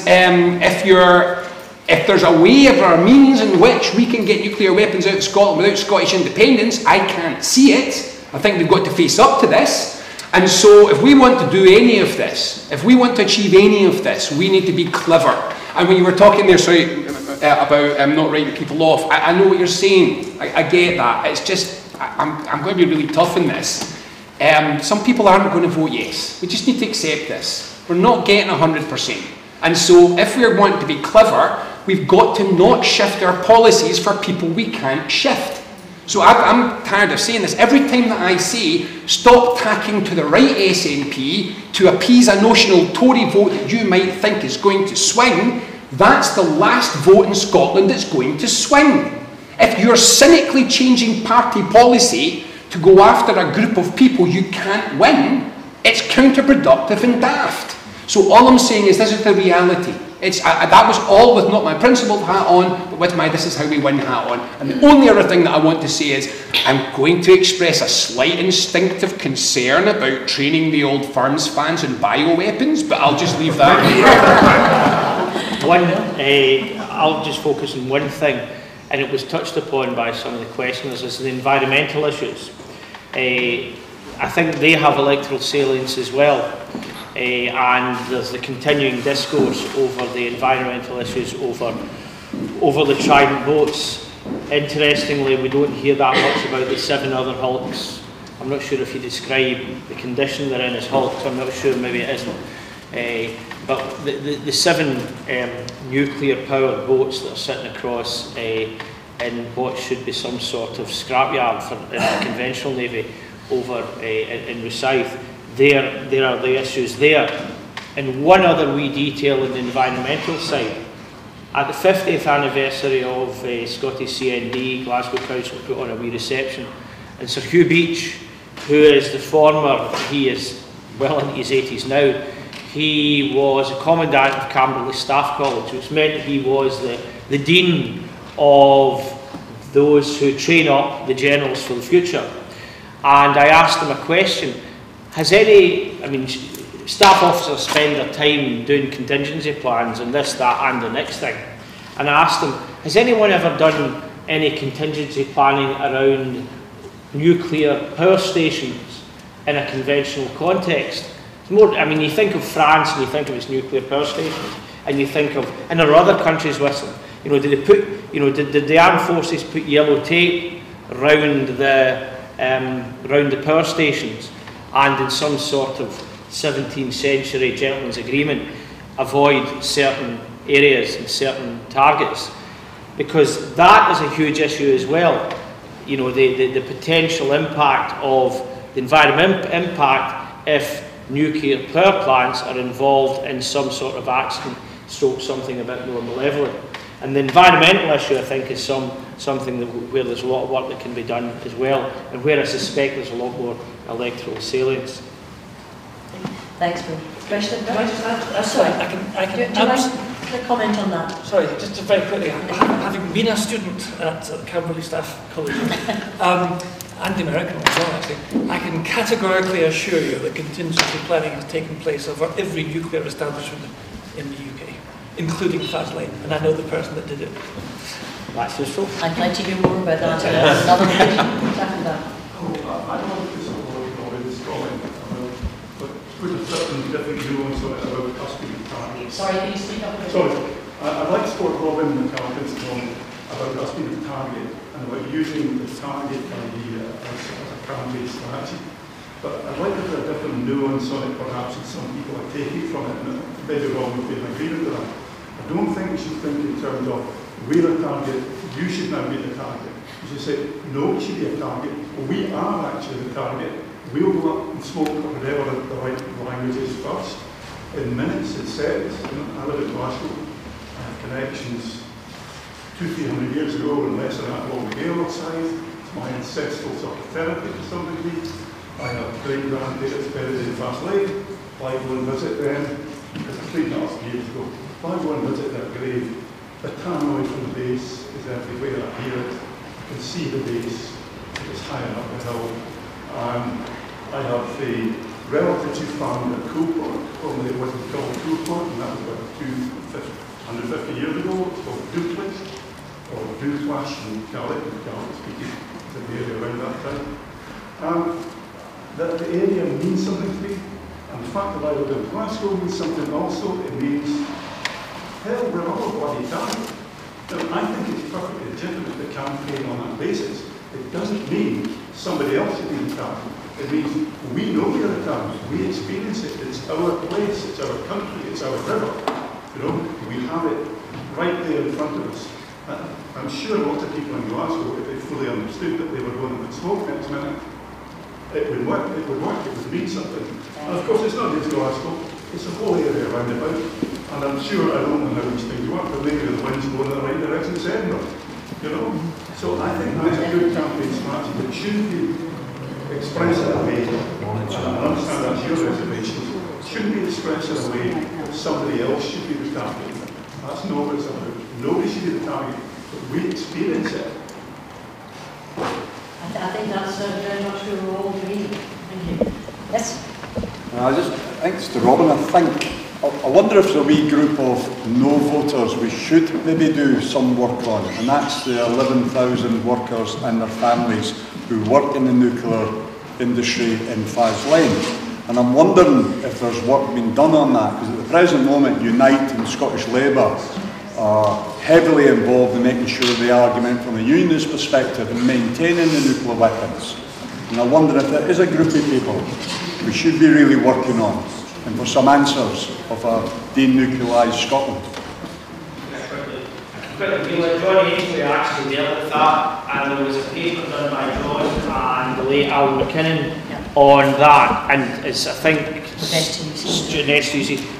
if there's a way or a means in which we can get nuclear weapons out of Scotland without Scottish independence, I can't see it. I think we've got to face up to this. And so if we want to do any of this, if we want to achieve any of this, we need to be clever. And when you were talking there, sorry, about not writing people off, I know what you're saying. I get that. It's just, I'm going to be really tough in this. Some people aren't going to vote yes. We just need to accept this. We're not getting 100%. And so if we're wanting to be clever, we've got to not shift our policies for people we can't shift. So I'm tired of saying this. Every time that I say, stop tacking to the right SNP to appease a notional Tory vote that you might think is going to swing, that's the last vote in Scotland that's going to swing. If you're cynically changing party policy to go after a group of people you can't win, it's counterproductive and daft. So all I'm saying is this is the reality. That was all with not my principled hat on, but with my this is how we win hat on. And the only other thing that I want to say is I'm going to express a slight instinctive concern about training the old Firms fans in bioweapons, but I'll just leave that here. I'll just focus on one thing, and it was touched upon by some of the questioners, is the environmental issues. I think they have electoral salience as well. And there's the continuing discourse over the environmental issues over the Trident boats. Interestingly, we don't hear that much about the 7 other hulks. I'm not sure if you describe the condition they're in as hulks. I'm not sure, maybe it isn't. But the 7 nuclear-powered boats that are sitting across in what should be some sort of scrapyard for the conventional navy over in Rosyth, there are the issues there. And one other wee detail in the environmental side. At the 50th anniversary of Scottish CND, Glasgow Council put on a wee reception, and Sir Hugh Beach, who is the former, he is well into his 80s now, he was a commandant of Camberley Staff College, which meant that he was the dean of those who train up the generals for the future. And I asked him a question, has any, I mean, staff officers spend their time doing contingency plans and this, that and the next thing. And I asked them, has anyone ever done any contingency planning around nuclear power stations in a conventional context? It's more, I mean, you think of France and you think of its nuclear power stations, and you think of, and there are other countries with them. You know, did they put, you know, did the armed forces put yellow tape around the power stations, and in some sort of 17th century gentleman's agreement avoid certain areas and certain targets? Because that is a huge issue as well. You know, the potential impact of the environment impact if nuclear power plants are involved in some sort of accident, stroke something a bit more malevolent. And the environmental issue, I think, is something where there's a lot of work that can be done as well, and where I suspect there's a lot more electoral salience. Thanks, Bill. Question? Can I just add? Sorry. I can Do you like to comment on that? Sorry, just very quickly. Having been a student at Camberley Staff College, and the American one as well, actually, I can categorically assure you that contingency planning has taken place over every nuclear establishment in the UK, including Faslane, and I know the person that did it. That's useful. I'd like to hear more about that in another occasion. Exactly that. I don't want to support this comment, but put a certain different nuance on it about us being targets. Sorry, can you speak up a bit? Sorry, I'd like to support Robin and McAlpin's comment about us being a target and about using the target idea as a campaign strategy. But I'd like to put a different nuance on it, perhaps, and some people are taking from it, and maybe Robin would be in agreement with that. I don't think we should think in terms of we're a target, you should now be the target. You should say, no, it should be a target. We are actually the target. We'll go up and smoke whatever the right language is first. In minutes, it's said. I live in Glasgow. I have connections 200-300 years ago, and less than that along the Gaelic side. It's my ancestral sort of therapy to some degree. I have great-grandparents buried in Faslane. I go and visit them, because 3.5 years ago. If I go and visit their grave, the tannoy from the base is everywhere. I hear it. You can see the base. It's higher up the hill. I have a relatives who found a Coolport, only it wasn't called Coolport, and that was about 150 years ago. It's called Duplex, or Dutwash in Gaelic speaking, it's the area around that time. That the area means something to me, and the fact that I live in Glasgow means something also. It means, hell, we're all a bloody target. Now, I think it's perfectly legitimate to campaign on that basis. It doesn't mean somebody else should be the target. It means we know we are the target. We experience it. It's our place. It's our country. It's our river. You know, we have it right there in front of us. I'm sure lots of people in Glasgow, if they fully understood that they were going to smoke next minute, it would work. It would work. It would mean something. And of course, it's not just Glasgow. It's a whole area around about. And I'm sure, I don't know how these things work, but maybe the wind's going in the right direction to Edinburgh. You know? So I think that's a good campaign strategy that should be expressed in a way, and I understand that's your reservation, shouldn't be expressed in a way that somebody else should be the target. That's not what it's about. Nobody should be the target, but we experience it. I think that's very much who we're all agreeing. Thank you. Yes? Thanks to Robin. I wonder if there's a wee group of no voters we should maybe do some work on, and that's the 11,000 workers and their families who work in the nuclear industry in Faslane. And I'm wondering if there's work being done on that, because at the present moment, Unite and Scottish Labour are heavily involved in making sure the argument from a unionist perspective in maintaining the nuclear weapons. And I wonder if there is a group of people we should be really working on, and for some answers of a denuclearised Scotland. John Ainsley actually dealt with that, and there was a paper done by John and the late Alan McKinnon on that, and it's, I think,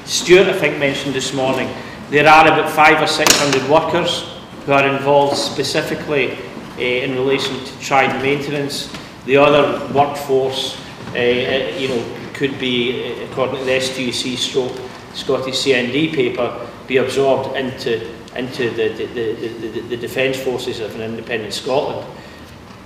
Stuart, I think, mentioned this morning, there are about 500 or 600 workers who are involved specifically in relation to Trident maintenance. The other workforce, could be, according to the STUC/Scottish CND paper, be absorbed into the defence forces of an independent Scotland.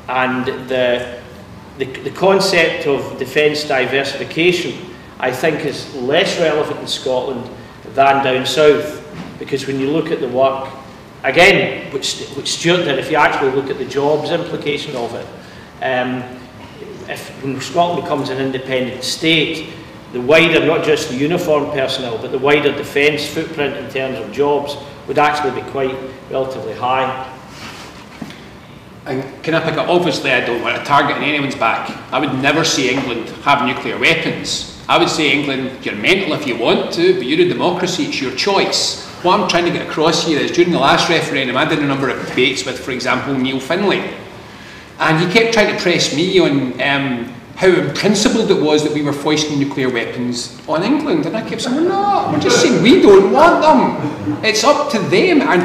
And the concept of defence diversification, I think, is less relevant in Scotland than down south, because when you look at the work, again, which Stuart did, if you actually look at the jobs implication of it, when Scotland becomes an independent state, the wider, not just the uniformed personnel, but the wider defence footprint in terms of jobs would actually be quite relatively high. And can I pick up? Obviously, I don't want to target on anyone's back. I would never say England have nuclear weapons. I would say England, you're mental if you want to, but you're a democracy, it's your choice. What I'm trying to get across here is, during the last referendum, I did a number of debates with, for example, Neil Finlay. And he kept trying to press me on how unprincipled it was that we were foisting nuclear weapons on England. And I kept saying, no, we're just saying we don't want them. It's up to them. And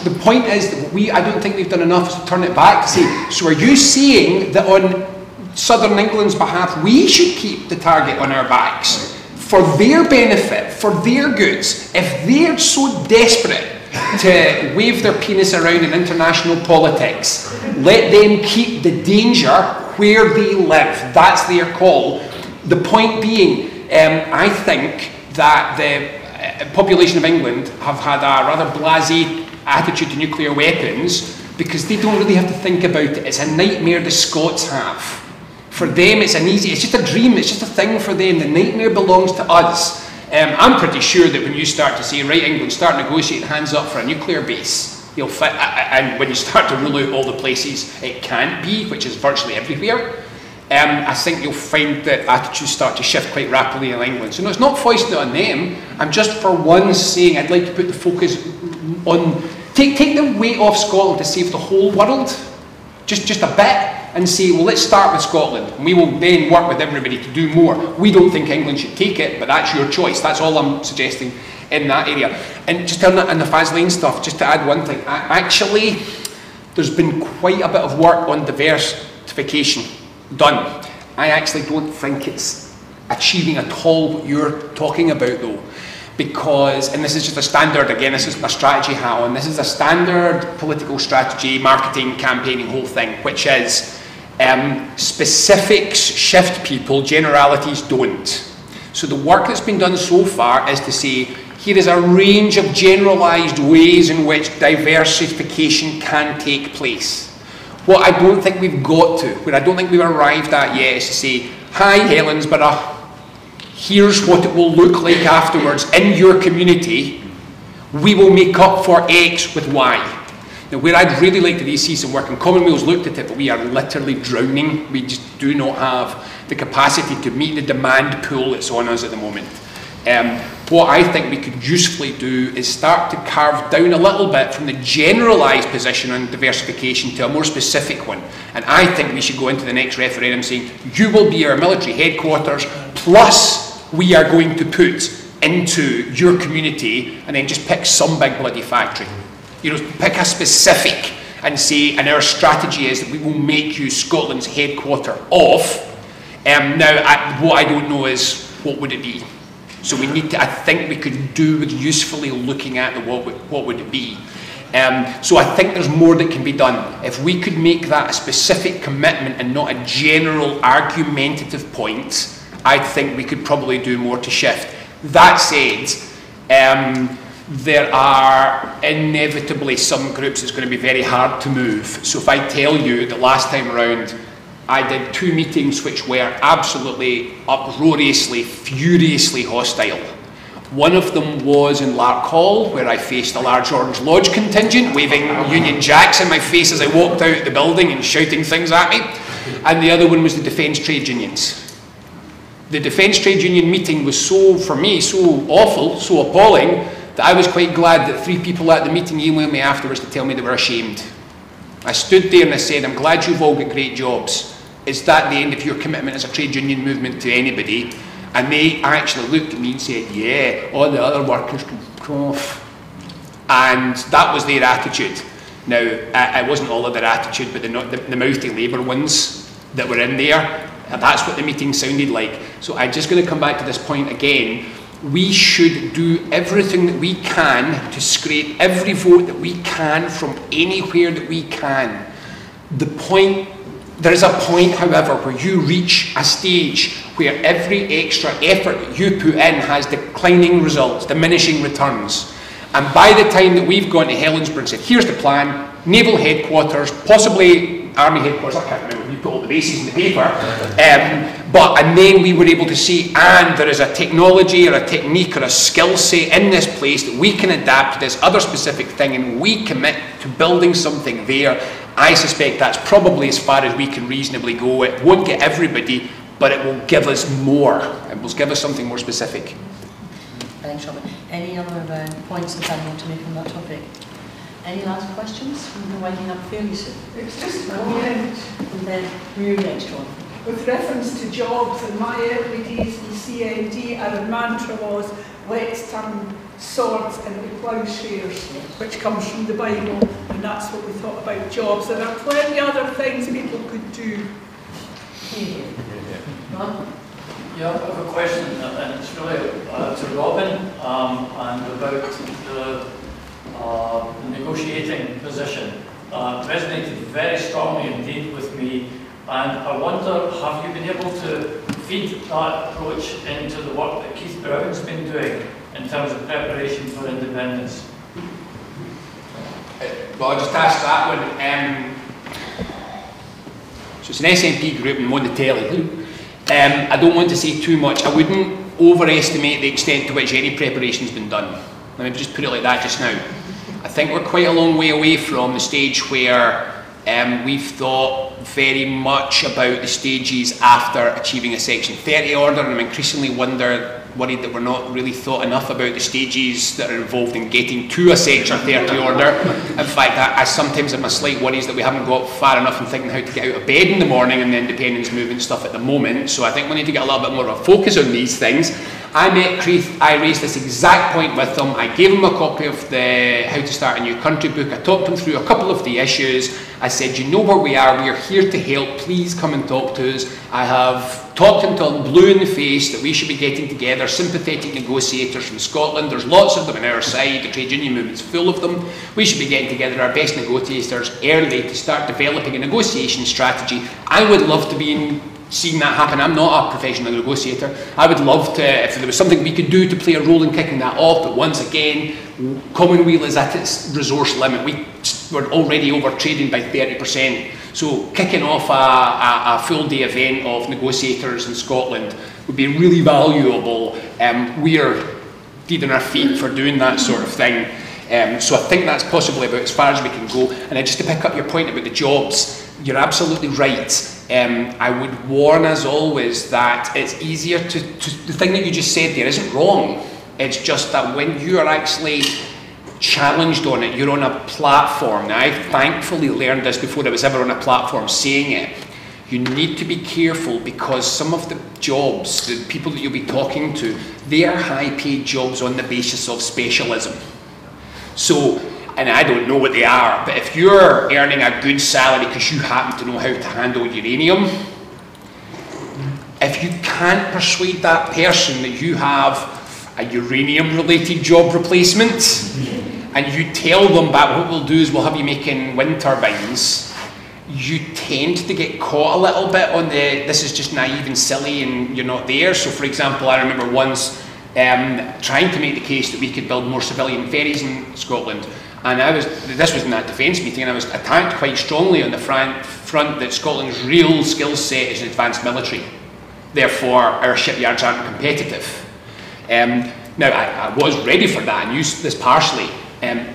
the point is that I don't think we've done enough to turn it back to say, so are you saying that on Southern England's behalf, we should keep the target on our backs for their benefit, for their goods? If they're so desperate to wave their penis around in international politics, let them keep the danger where they live. That's their call. The point being, I think that the population of England have had a rather blasé attitude to nuclear weapons because they don't really have to think about it. It's a nightmare the Scots have. For them, it's just a dream, it's just a thing for them. The nightmare belongs to us. I'm pretty sure that when you start to say, right, England, start negotiating hands up for a nuclear base, you'll fit, and when you start to rule out all the places it can't be, which is virtually everywhere, I think you'll find that attitudes start to shift quite rapidly in England. So no, it's not foisting it on them. I'm just for once saying I'd like to put the focus on, take the weight off Scotland to save the whole world, just a bit, and say, well, let's start with Scotland, and we will then work with everybody to do more. We don't think England should take it, but that's your choice. That's all I'm suggesting in that area. And just on the Faslane stuff, just to add one thing, actually, there's been quite a bit of work on diversification done. I actually don't think it's achieving at all what you're talking about, though. Because, and this is just a standard, again, this is a strategy how, and this is a standard political strategy, marketing, campaigning, whole thing, which is specifics shift people, generalities don't. So the work that's been done so far is to say, here is a range of generalised ways in which diversification can take place. What I don't think we've got to, where I don't think we've arrived at yet, is to say, hi Helensburgh, here's what it will look like afterwards in your community. We will make up for X with Y. Now, where I'd really like to see some work, and Commonweal's looked at it, but we are literally drowning. We just do not have the capacity to meet the demand pool that's on us at the moment. What I think we could usefully do is start to carve down a little bit from the generalised position on diversification to a more specific one. And I think we should go into the next referendum saying, you will be our military headquarters, plus we are going to put into your community, and then just pick some big bloody factory. You know, pick a specific and say, and our strategy is that we will make you Scotland's headquarter of. Now, what I don't know is, what would it be? So we need to, I think we could do with usefully looking at what would it be. So I think there's more that can be done. If we could make that a specific commitment and not a general argumentative point, I think we could probably do more to shift. That said, there are inevitably some groups it's going to be very hard to move. So if I tell you that last time around I did 2 meetings which were absolutely uproariously, furiously hostile One of them was in Lark Hall, where I faced a large Orange Lodge contingent, waving Union Jacks in my face as I walked out the building and shouting things at me. And the other one was the Defence Trade Unions. The Defence Trade Union meeting was so, for me, so awful, so appalling, that I was quite glad that 3 people at the meeting emailed me afterwards to tell me they were ashamed. I stood there and I said, I'm glad you've all got great jobs. Is that the end of your commitment as a trade union movement to anybody? And they actually looked at me and said, yeah, all the other workers can fuck off. And that was their attitude. Now, it wasn't all of their attitude, but the mouthy Labour ones that were in there, that's what the meeting sounded like. So I'm just going to come back to this point again. We should do everything that we can to scrape every vote that we can from anywhere that we can. There is a point, however, where you reach a stage where every extra effort that you put in has declining results, diminishing returns. And by the time that we've gone to Helensburgh and said, here's the plan, naval headquarters, possibly army headquarters, I can't remember, you put all the bases in the paper, and then we were able to see, and there is a technology or a technique or a skill set in this place that we can adapt to this other specific thing, and we commit to building something there. I suspect that's probably as far as we can reasonably go. It won't get everybody, but it will give us more. It will give us something more specific. Thanks, Robin. Any other points that I want to make on that topic? Any last questions? We're winding up fairly soon. It's just a comment. And then you next one. With reference to jobs, in my early days in CND, our mantra was, let's turn swords into plowshares, which comes from the Bible, and that's what we thought about jobs. There are plenty of other things people could do. Yeah, I have a question, and it's really to Robin, and about the negotiating position. Resonated very strongly indeed with me, and I wonder, have you been able to feed that approach into the work that Keith Brown's been doing in terms of preparation for independence? Well, I'll just ask that one. So it's an SNP group and on the telly. I don't want to say too much. I wouldn't overestimate the extent to which any preparation's been done. Let me just put it like that just now. I think we're quite a long way away from the stage where we've thought very much about the stages after achieving a Section 30 order, and I'm increasingly worried that we're not really thought enough about the stages that are involved in getting to a Section 30 order. In fact, I sometimes have my slight worries that we haven't got far enough in thinking how to get out of bed in the morning and the independence movement stuff at the moment, so I think we need to get a little bit more of a focus on these things. I met Keith, I raised this exact point with him, I gave him a copy of the How to Start a New Country book, I talked him through a couple of the issues, I said, you know where we are here to help, please come and talk to us. I have talked him till I'm blue in the face that we should be getting together sympathetic negotiators from Scotland. There's lots of them on our side, the trade union movement's full of them. We should be getting together our best negotiators early to start developing a negotiation strategy. I would love to be seeing that happen. I'm not a professional negotiator. I would love to, if there was something we could do to play a role in kicking that off, but once again, Commonweal is at its resource limit. We're already over trading by 30%. So kicking off a full day event of negotiators in Scotland would be really valuable. We're dead on our feet for doing that sort of thing. So I think that's possibly about as far as we can go. And just to pick up your point about the jobs, you're absolutely right. I would warn us always that it's easier the thing that you just said there isn't wrong. It's just that when you are actually challenged on it, you're on a platform. Now, I thankfully learned this before I was ever on a platform saying it. You need to be careful because some of the jobs, the people that you'll be talking to, they are high-paid jobs on the basis of specialism. So, and I don't know what they are, but if you're earning a good salary because you happen to know how to handle uranium, if you can't persuade that person that you have a uranium-related job replacement, and you tell them that what we'll do is we'll have you making wind turbines, you tend to get caught a little bit on this is just naive and silly and you're not there. So for example, I remember once trying to make the case that we could build more civilian ferries in Scotland. And this was in that defence meeting, and I was attacked quite strongly on the front that Scotland's real skill set is advanced military. Therefore, our shipyards aren't competitive. Now, I was ready for that and used this partially,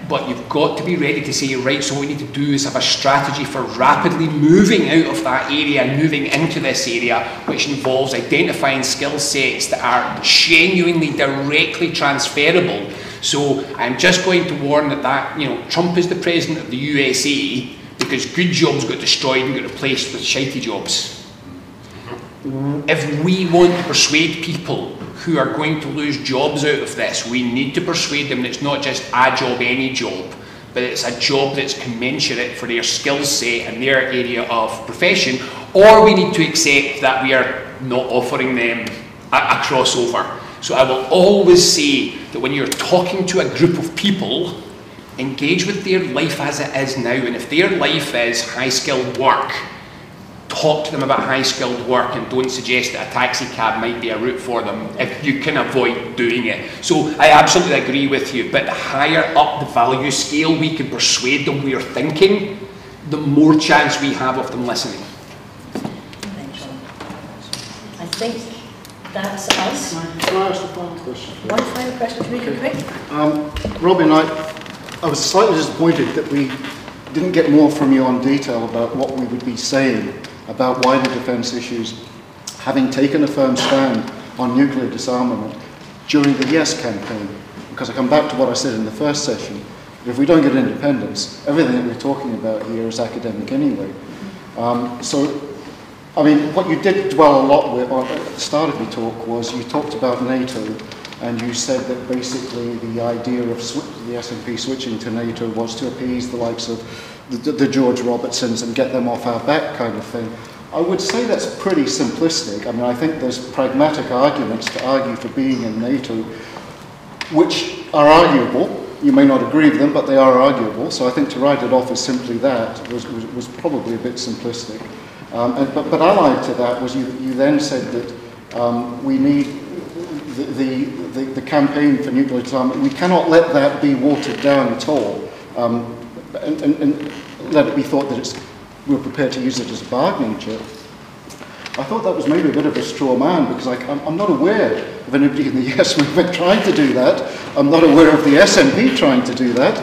but you've got to be ready to say, right, so what we need to do is have a strategy for rapidly moving out of that area and moving into this area, which involves identifying skill sets that are genuinely directly transferable. So I'm just going to warn that, you know, Trump is the president of the USA because good jobs got destroyed and got replaced with shitey jobs. If we want to persuade people who are going to lose jobs out of this, we need to persuade them that it's not just a job, any job, but it's a job that's commensurate for their skill set and their area of profession, or we need to accept that we are not offering them a crossover. So I will always say that when you're talking to a group of people, engage with their life as it is now, and if their life is high-skilled work, talk to them about high-skilled work and don't suggest that a taxi cab might be a route for them if you can avoid doing it. So I absolutely agree with you, but the higher up the value scale we can persuade them we are thinking, the more chance we have of them listening. I think that's us. Can I ask a final question? One final question to make it quick. Robin, I was slightly disappointed that we didn't get more from you on detail about what we would be saying about wider defence issues, having taken a firm stand on nuclear disarmament during the Yes campaign. Because I come back to what I said in the first session, if we don't get independence, everything that we're talking about here is academic anyway. So, I mean, what you did dwell a lot with at the start of your talk was you talked about NATO, and you said that basically the idea of the SNP switching to NATO was to appease the likes of the George Robertsons and get them off our back kind of thing. I would say that's pretty simplistic. I mean, I think there's pragmatic arguments to argue for being in NATO, which are arguable. You may not agree with them, but they are arguable. So I think to write it off as simply that was probably a bit simplistic. But allied to that was you then said that we need the campaign for nuclear disarmament. We cannot let that be watered down at all, and let it be thought that we're prepared to use it as a bargaining chip. I thought that was maybe a bit of a straw man, because I'm not aware of anybody in the Yes movement trying to do that. I'm not aware of the SNP trying to do that.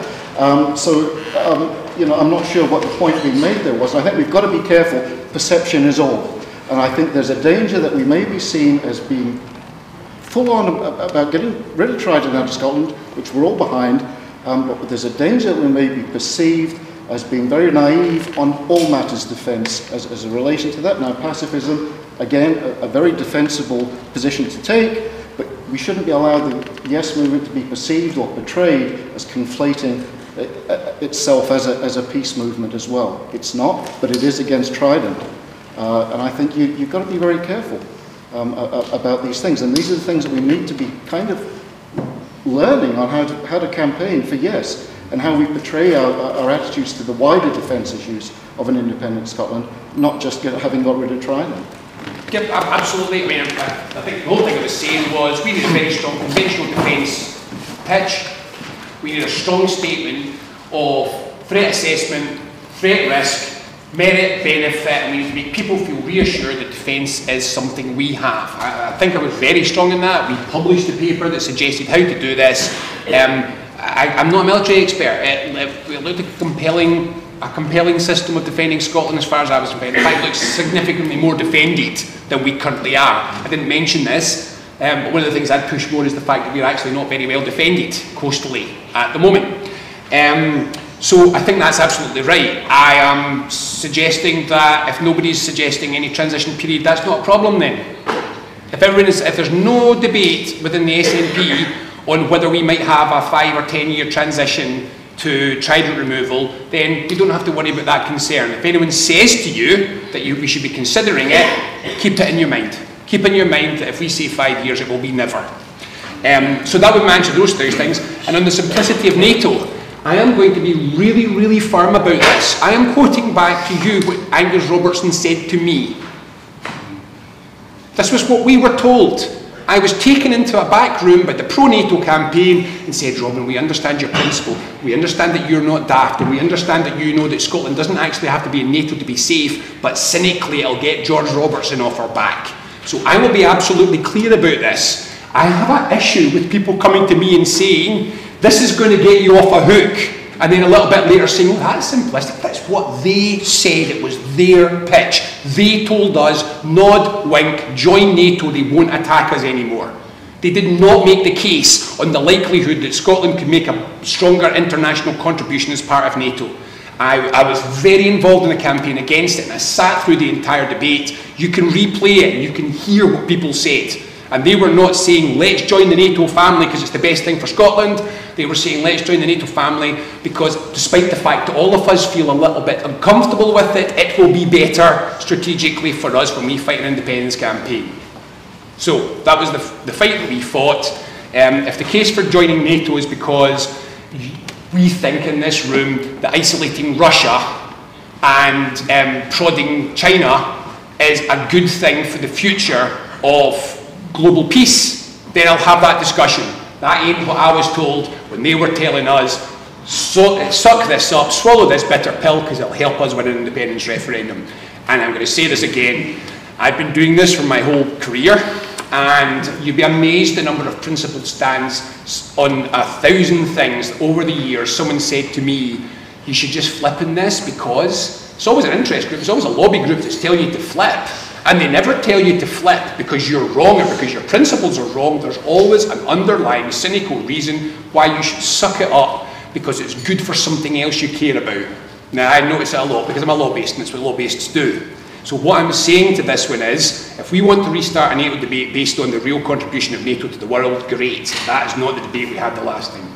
You know, I'm not sure what the point being made there was. I think we've got to be careful. Perception is all. And I think there's a danger that we may be seen as being full on about getting rid of Trident out of Scotland, which we're all behind, but there's a danger that we may be perceived as being very naive on all matters defence as a relation to that. Now, pacifism, again, a very defensible position to take, but we shouldn't be allowed the Yes movement to be perceived or portrayed as conflating itself as a peace movement as well. It's not, but it is against Trident. And I think you've got to be very careful about these things. And these are the things that we need to be kind of learning on how to campaign for Yes, and how we portray our attitudes to the wider defence issues of an independent Scotland, not just having got rid of Trident. Yeah, absolutely. I mean, I think the whole thing I was saying was we need a very strong conventional defence pitch. We need a strong statement of threat assessment, threat risk, merit, benefit, and we need to make people feel reassured that defence is something we have. I think I was very strong in that. We published a paper that suggested how to do this. I'm not a military expert. It looked like a compelling system of defending Scotland as far as I was concerned. In fact, it looks significantly more defended than we currently are. I didn't mention this, but one of the things I'd push more is the fact that we're actually not very well defended coastally at the moment. So I think that's absolutely right. I am suggesting that if nobody's suggesting any transition period, that's not a problem then. If there's no debate within the SNP on whether we might have a 5 or 10 year transition to Trident removal, then you don't have to worry about that concern. If anyone says to you that we should be considering it, keep it in your mind. Keep in your mind that if we say 5 years, it will be never. So that would answer those three things. And on the simplicity of NATO, I am going to be really, really firm about this. I am quoting back to you what Angus Robertson said to me. This was what we were told. I was taken into a back room by the pro-NATO campaign and said, Robin, we understand your principle. We understand that you're not daft, and we understand that you know that Scotland doesn't actually have to be in NATO to be safe, but cynically it'll get George Robertson off our back. So I will be absolutely clear about this. I have an issue with people coming to me and saying, this is going to get you off a hook, and then a little bit later saying, well, that's simplistic. That's what they said. It was their pitch. They told us, nod, wink, join NATO, they won't attack us anymore. They did not make the case on the likelihood that Scotland could make a stronger international contribution as part of NATO. I was very involved in the campaign against it, and I sat through the entire debate. You can replay it, and you can hear what people said. And they were not saying, let's join the NATO family because it's the best thing for Scotland. They were saying, let's join the NATO family because, despite the fact that all of us feel a little bit uncomfortable with it, it will be better strategically for us when we fight an independence campaign. So that was the fight that we fought. If the case for joining NATO is because we think in this room that isolating Russia and prodding China is a good thing for the future of global peace, then I'll have that discussion. That ain't what I was told when they were telling us, suck this up, swallow this bitter pill because it'll help us win an independence referendum. And I'm going to say this again, I've been doing this for my whole career, and you'd be amazed the number of principled stands on 1,000 things over the years. Someone said to me, you should just flip in this because it's always an interest group, there's always a lobby group that's telling you to flip. And they never tell you to flip because you're wrong or because your principles are wrong. There's always an underlying cynical reason why you should suck it up because it's good for something else you care about. Now, I notice it a lot because I'm a lobbyist and it's what lobbyists do. So what I'm saying to this one is, if we want to restart a NATO debate based on the real contribution of NATO to the world, great. That is not the debate we had the last time.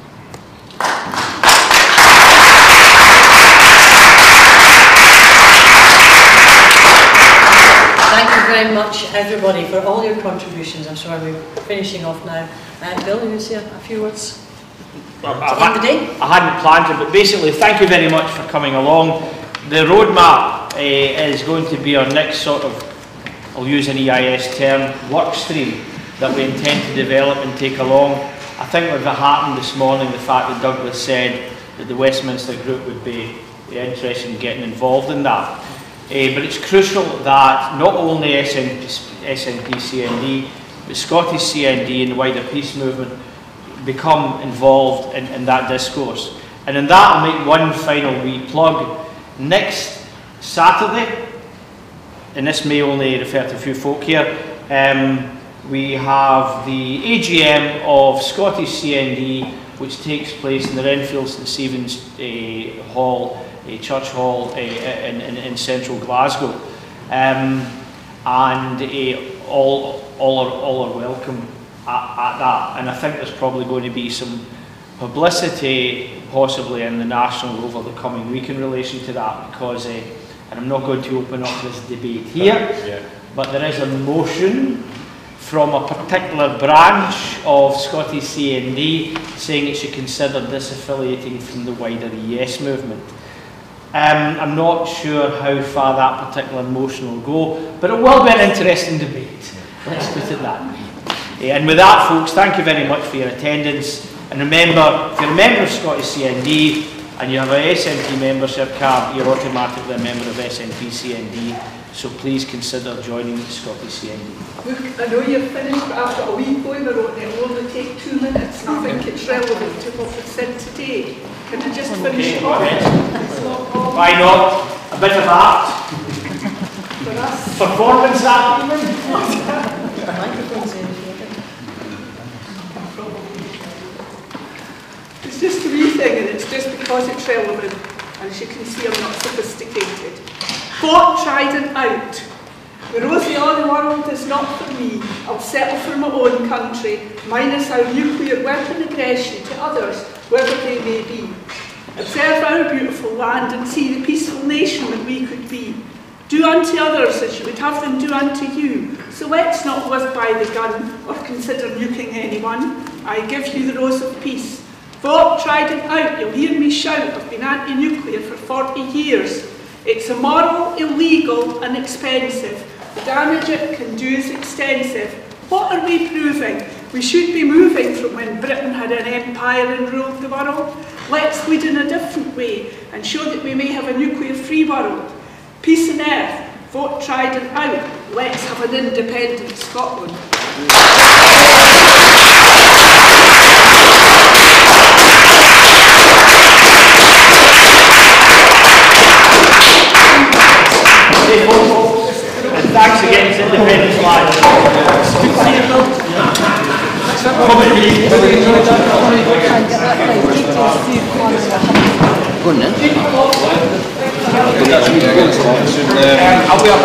Thank you very much, everybody, for all your contributions. I'm sorry we're finishing off now. Bill, you say a few words to end the day? I hadn't planned it, but basically, thank you very much for coming along. The roadmap is going to be our next sort of, I'll use an EIS term, work stream that we intend to develop and take along. I think with what happened this morning, the fact that Douglas said that the Westminster group would be interested in getting involved in that. But it's crucial that not only SNP CND, but Scottish CND and the wider peace movement become involved in that discourse. And in that, I'll make one final wee plug. Next Saturday, and this may only refer to a few folk here, we have the AGM of Scottish CND, which takes place in the Renfield St Stephen's Hall, a church hall in central Glasgow, and all are welcome at that. And I think there's probably going to be some publicity, possibly in the national over the coming week in relation to that, because, and I'm not going to open up this debate here, but there is a motion from a particular branch of Scottish CND saying it should consider disaffiliating from the wider ES movement. I'm not sure how far that particular motion will go, but it will be an interesting debate. Let's put it that way. And with that, folks, thank you very much for your attendance. And remember, if you're a member of Scottish CND and you have a SNP membership card, you're automatically a member of SNP CND. So please consider joining Scottish CND. Look, I know you're finished, but I've got a wee poem I wrote, and it'll only take 2 minutes, and I think it's relevant to what we've said today. Can I just finish off? Why not? A bit of art. For us. Performance art even. It's just a wee thing, and it's just because it's relevant. And as you can see, I'm not sophisticated. Fought, tried and out. The rosy of the world is not for me. I'll settle for my own country, minus our nuclear weapon aggression to others, wherever they may be. Observe our beautiful land and see the peaceful nation that we could be. Do unto others as you would have them do unto you. So let's not live by the gun or consider nuking anyone. I give you the rose of peace. Fought, tried and out. You'll hear me shout. I've been anti-nuclear for 40 years. It's immoral, illegal and expensive. The damage it can do is extensive. What are we proving? We should be moving from when Britain had an empire and ruled the world. Let's lead in a different way and show that we may have a nuclear-free world. Peace on earth, vote tried and out. Let's have an independent Scotland. And thanks again to Independence Live. Go on then. I'll be up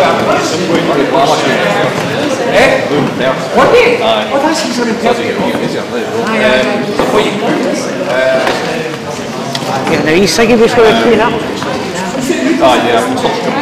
What day? Oh, that's easy to tell you. Now, you singing before we clean up? Yeah.